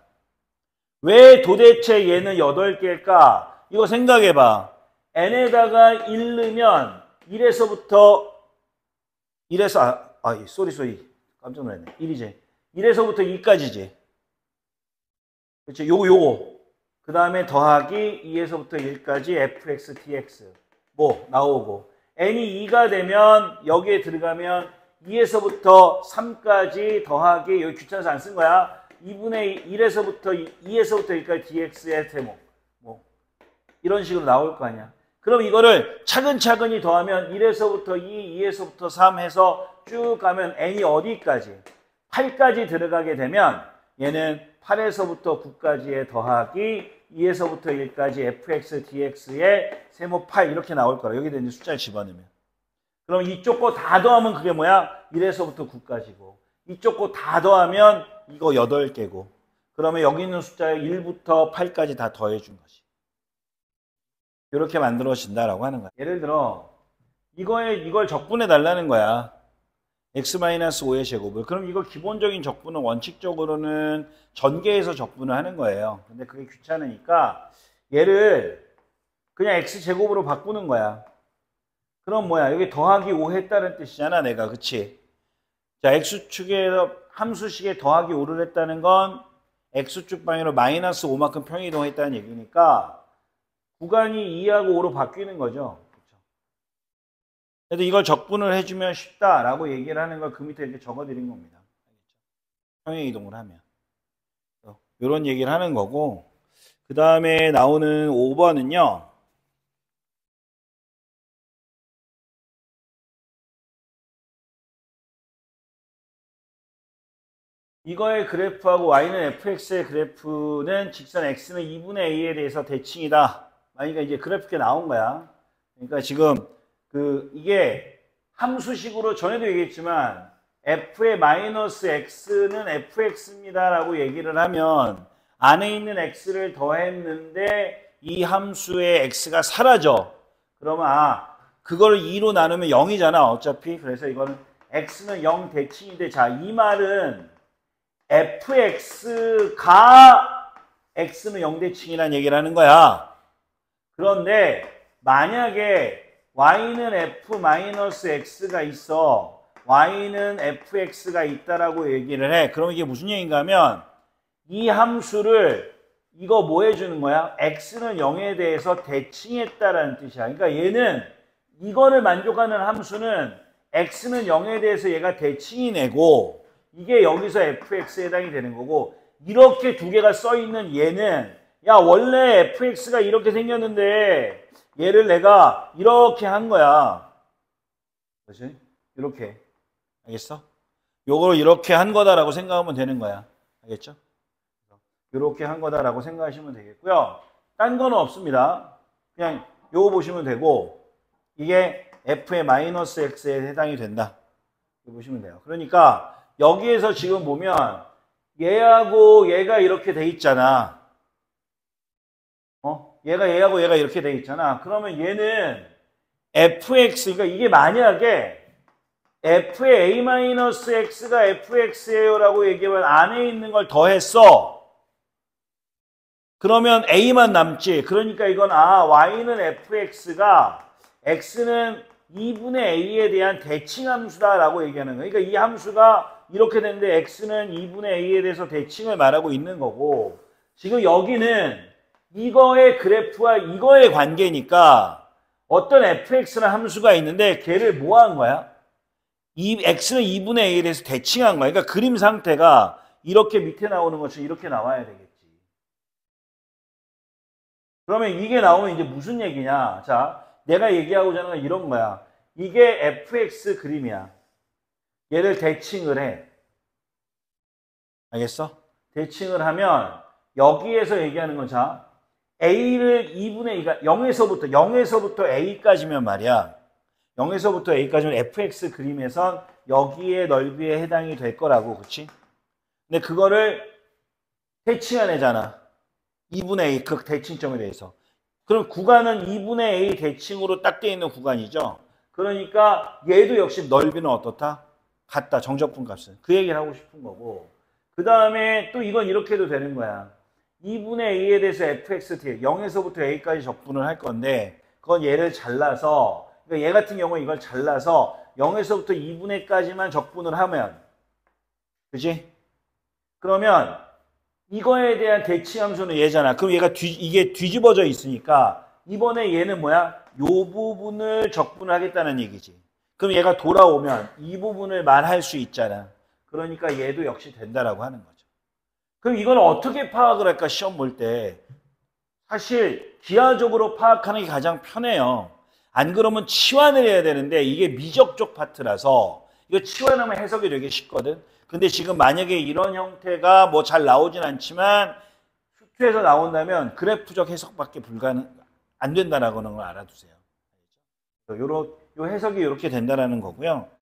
왜 도대체 얘는 8개일까? 이거 생각해봐. n에다가 1 넣으면 1에서부터 쏘리 깜짝 놀랐네. 1이지. 1에서부터 2까지지. 그렇지? 요거. 그 다음에 더하기 2에서부터 1까지 fx dx 뭐 나오고 n이 2가 되면 여기에 들어가면 2에서부터 3까지 더하기 여기 귀찮아서 안 쓴 거야. 2분의 2에서부터 1까지 dx의 세모 뭐 이런 식으로 나올 거 아니야. 그럼 이거를 차근차근히 더하면 1에서부터 2, 2에서부터 3 해서 쭉 가면 n이 어디까지? 8까지 들어가게 되면 얘는 8에서부터 9까지의 더하기 2에서부터 1까지 fx dx의 세모 8 이렇게 나올 거라. 여기다 이제 숫자를 집어넣으면. 그럼 이쪽 거 다 더하면 그게 뭐야? 1에서부터 9까지고. 이쪽 거 다 더하면 이거 8개고. 그러면 여기 있는 숫자에 1부터 8까지 다 더해준 것이. 이렇게 만들어진다라고 하는 거야. 예를 들어 이걸 적분해 달라는 거야. x-5의 제곱을. 그럼 이거 기본적인 적분은 원칙적으로는 전개해서 적분을 하는 거예요. 근데 그게 귀찮으니까 얘를 그냥 x제곱으로 바꾸는 거야. 그럼 뭐야? 여기 더하기 5 했다는 뜻이잖아, 내가. 그치? 자, x축에서 함수식에 더하기 5를 했다는 건 x축 방향으로 마이너스 5만큼 평이동했다는 얘기니까 구간이 2하고 5로 바뀌는 거죠. 그래서 이걸 적분을 해주면 쉽다라고 얘기를 하는 걸 그 밑에 이렇게 적어드린 겁니다. 평행 이동을 하면. 이런 얘기를 하는 거고, 그 다음에 나오는 5번은요. 이거의 그래프하고 y는 fx의 그래프는 직선 x는 2분의 a에 대해서 대칭이다. 그러니까 이제 그래프가 나온 거야. 그러니까 지금 이게 함수식으로 전에도 얘기했지만 f의 마이너스 x는 fx입니다 라고 얘기를 하면 안에 있는 x를 더했는데 이 함수의 x가 사라져. 그러면 그걸 2로 나누면 0이잖아 어차피. 그래서 이거는 x는 0 대칭인데, 자, 이 말은 fx가 x는 0 대칭이라는 얘기를 하는 거야. 그런데 만약에 y는 f-x가 있어. y는 fx가 있다라고 얘기를 해. 그럼 이게 무슨 얘기인가 하면 이 함수를 이거 뭐 해주는 거야? x는 0에 대해서 대칭했다라는 뜻이야. 그러니까 얘는 이거를 만족하는 함수는 x는 0에 대해서 얘가 대칭이 내고 이게 여기서 fx에 해당이 되는 거고, 이렇게 두 개가 써 있는 얘는 야 원래 fx가 이렇게 생겼는데 얘를 내가 이렇게 한 거야. 그렇지? 이렇게. 알겠어? 요걸 이렇게 한 거다라고 생각하면 되는 거야. 알겠죠? 이렇게 한 거다라고 생각하시면 되겠고요. 딴 거는 없습니다. 그냥 요거 보시면 되고, 이게 f의 마이너스 x에 해당이 된다. 이거 보시면 돼요. 그러니까 여기에서 지금 보면 얘하고 얘가 이렇게 돼 있잖아. 얘하고 얘가 이렇게 돼 있잖아. 그러면 얘는 fx, 그러니까 이게 만약에 f의 a-x가 fx예요 라고 얘기하면 안에 있는 걸 더했어. 그러면 a만 남지. 그러니까 이건 y는 fx가 x는 2분의 a에 대한 대칭함수다라고 얘기하는 거예요. 그러니까 이 함수가 이렇게 되는데 x는 2분의 a에 대해서 대칭을 말하고 있는 거고 지금 여기는 이거의 그래프와 이거의 관계니까 어떤 fx라는 함수가 있는데 걔를 뭐 한 거야? 이 x는 2분의 a에 대해서 대칭한 거야. 그러니까 그림 상태가 이렇게 밑에 나오는 것처럼 이렇게 나와야 되겠지. 그러면 이게 나오면 이제 무슨 얘기냐? 자, 내가 얘기하고자 하는 건 이런 거야. 이게 fx 그림이야. 얘를 대칭을 해. 알겠어? 대칭을 하면 여기에서 얘기하는 건 자, a를 2분의 2가 0에서부터 a까지면 말이야. 0에서부터 a까지면 fx 그림에선 여기에 넓이에 해당이 될 거라고. 그치? 근데 그거를 대칭해내잖아. 2분의 a 그 대칭점에 대해서. 그럼 구간은 2분의 a 대칭으로 딱 돼 있는 구간이죠. 그러니까 얘도 역시 넓이는 어떻다? 같다. 정적분 값은. 그 얘기를 하고 싶은 거고. 그 다음에 또 이건 이렇게 해도 되는 거야. 2분의 a에 대해서 fx, 0에서부터 a까지 적분을 할 건데 그건 얘를 잘라서 그러니까 얘 같은 경우는 이걸 잘라서 0에서부터 2분의까지만 적분을 하면 그지? 그러면 이거에 대한 대칭함수는 얘잖아. 그럼 얘가 이게 뒤집어져 있으니까 이번에 얘는 뭐야? 요 부분을 적분을 하겠다는 얘기지. 그럼 얘가 돌아오면 이 부분을 말할 수 있잖아. 그러니까 얘도 역시 된다라고 하는 거죠. 그럼 이걸 어떻게 파악을 할까? 시험 볼 때. 사실 기하적으로 파악하는 게 가장 편해요. 안 그러면 치환을 해야 되는데 이게 미적쪽 파트라서 이거 치환하면 해석이 되게 쉽거든. 근데 지금 만약에 이런 형태가 뭐 잘 나오진 않지만 수투에서 나온다면 그래프적 해석밖에 안 된다라는 걸 알아두세요. 요 해석이 이렇게 된다라는 거고요.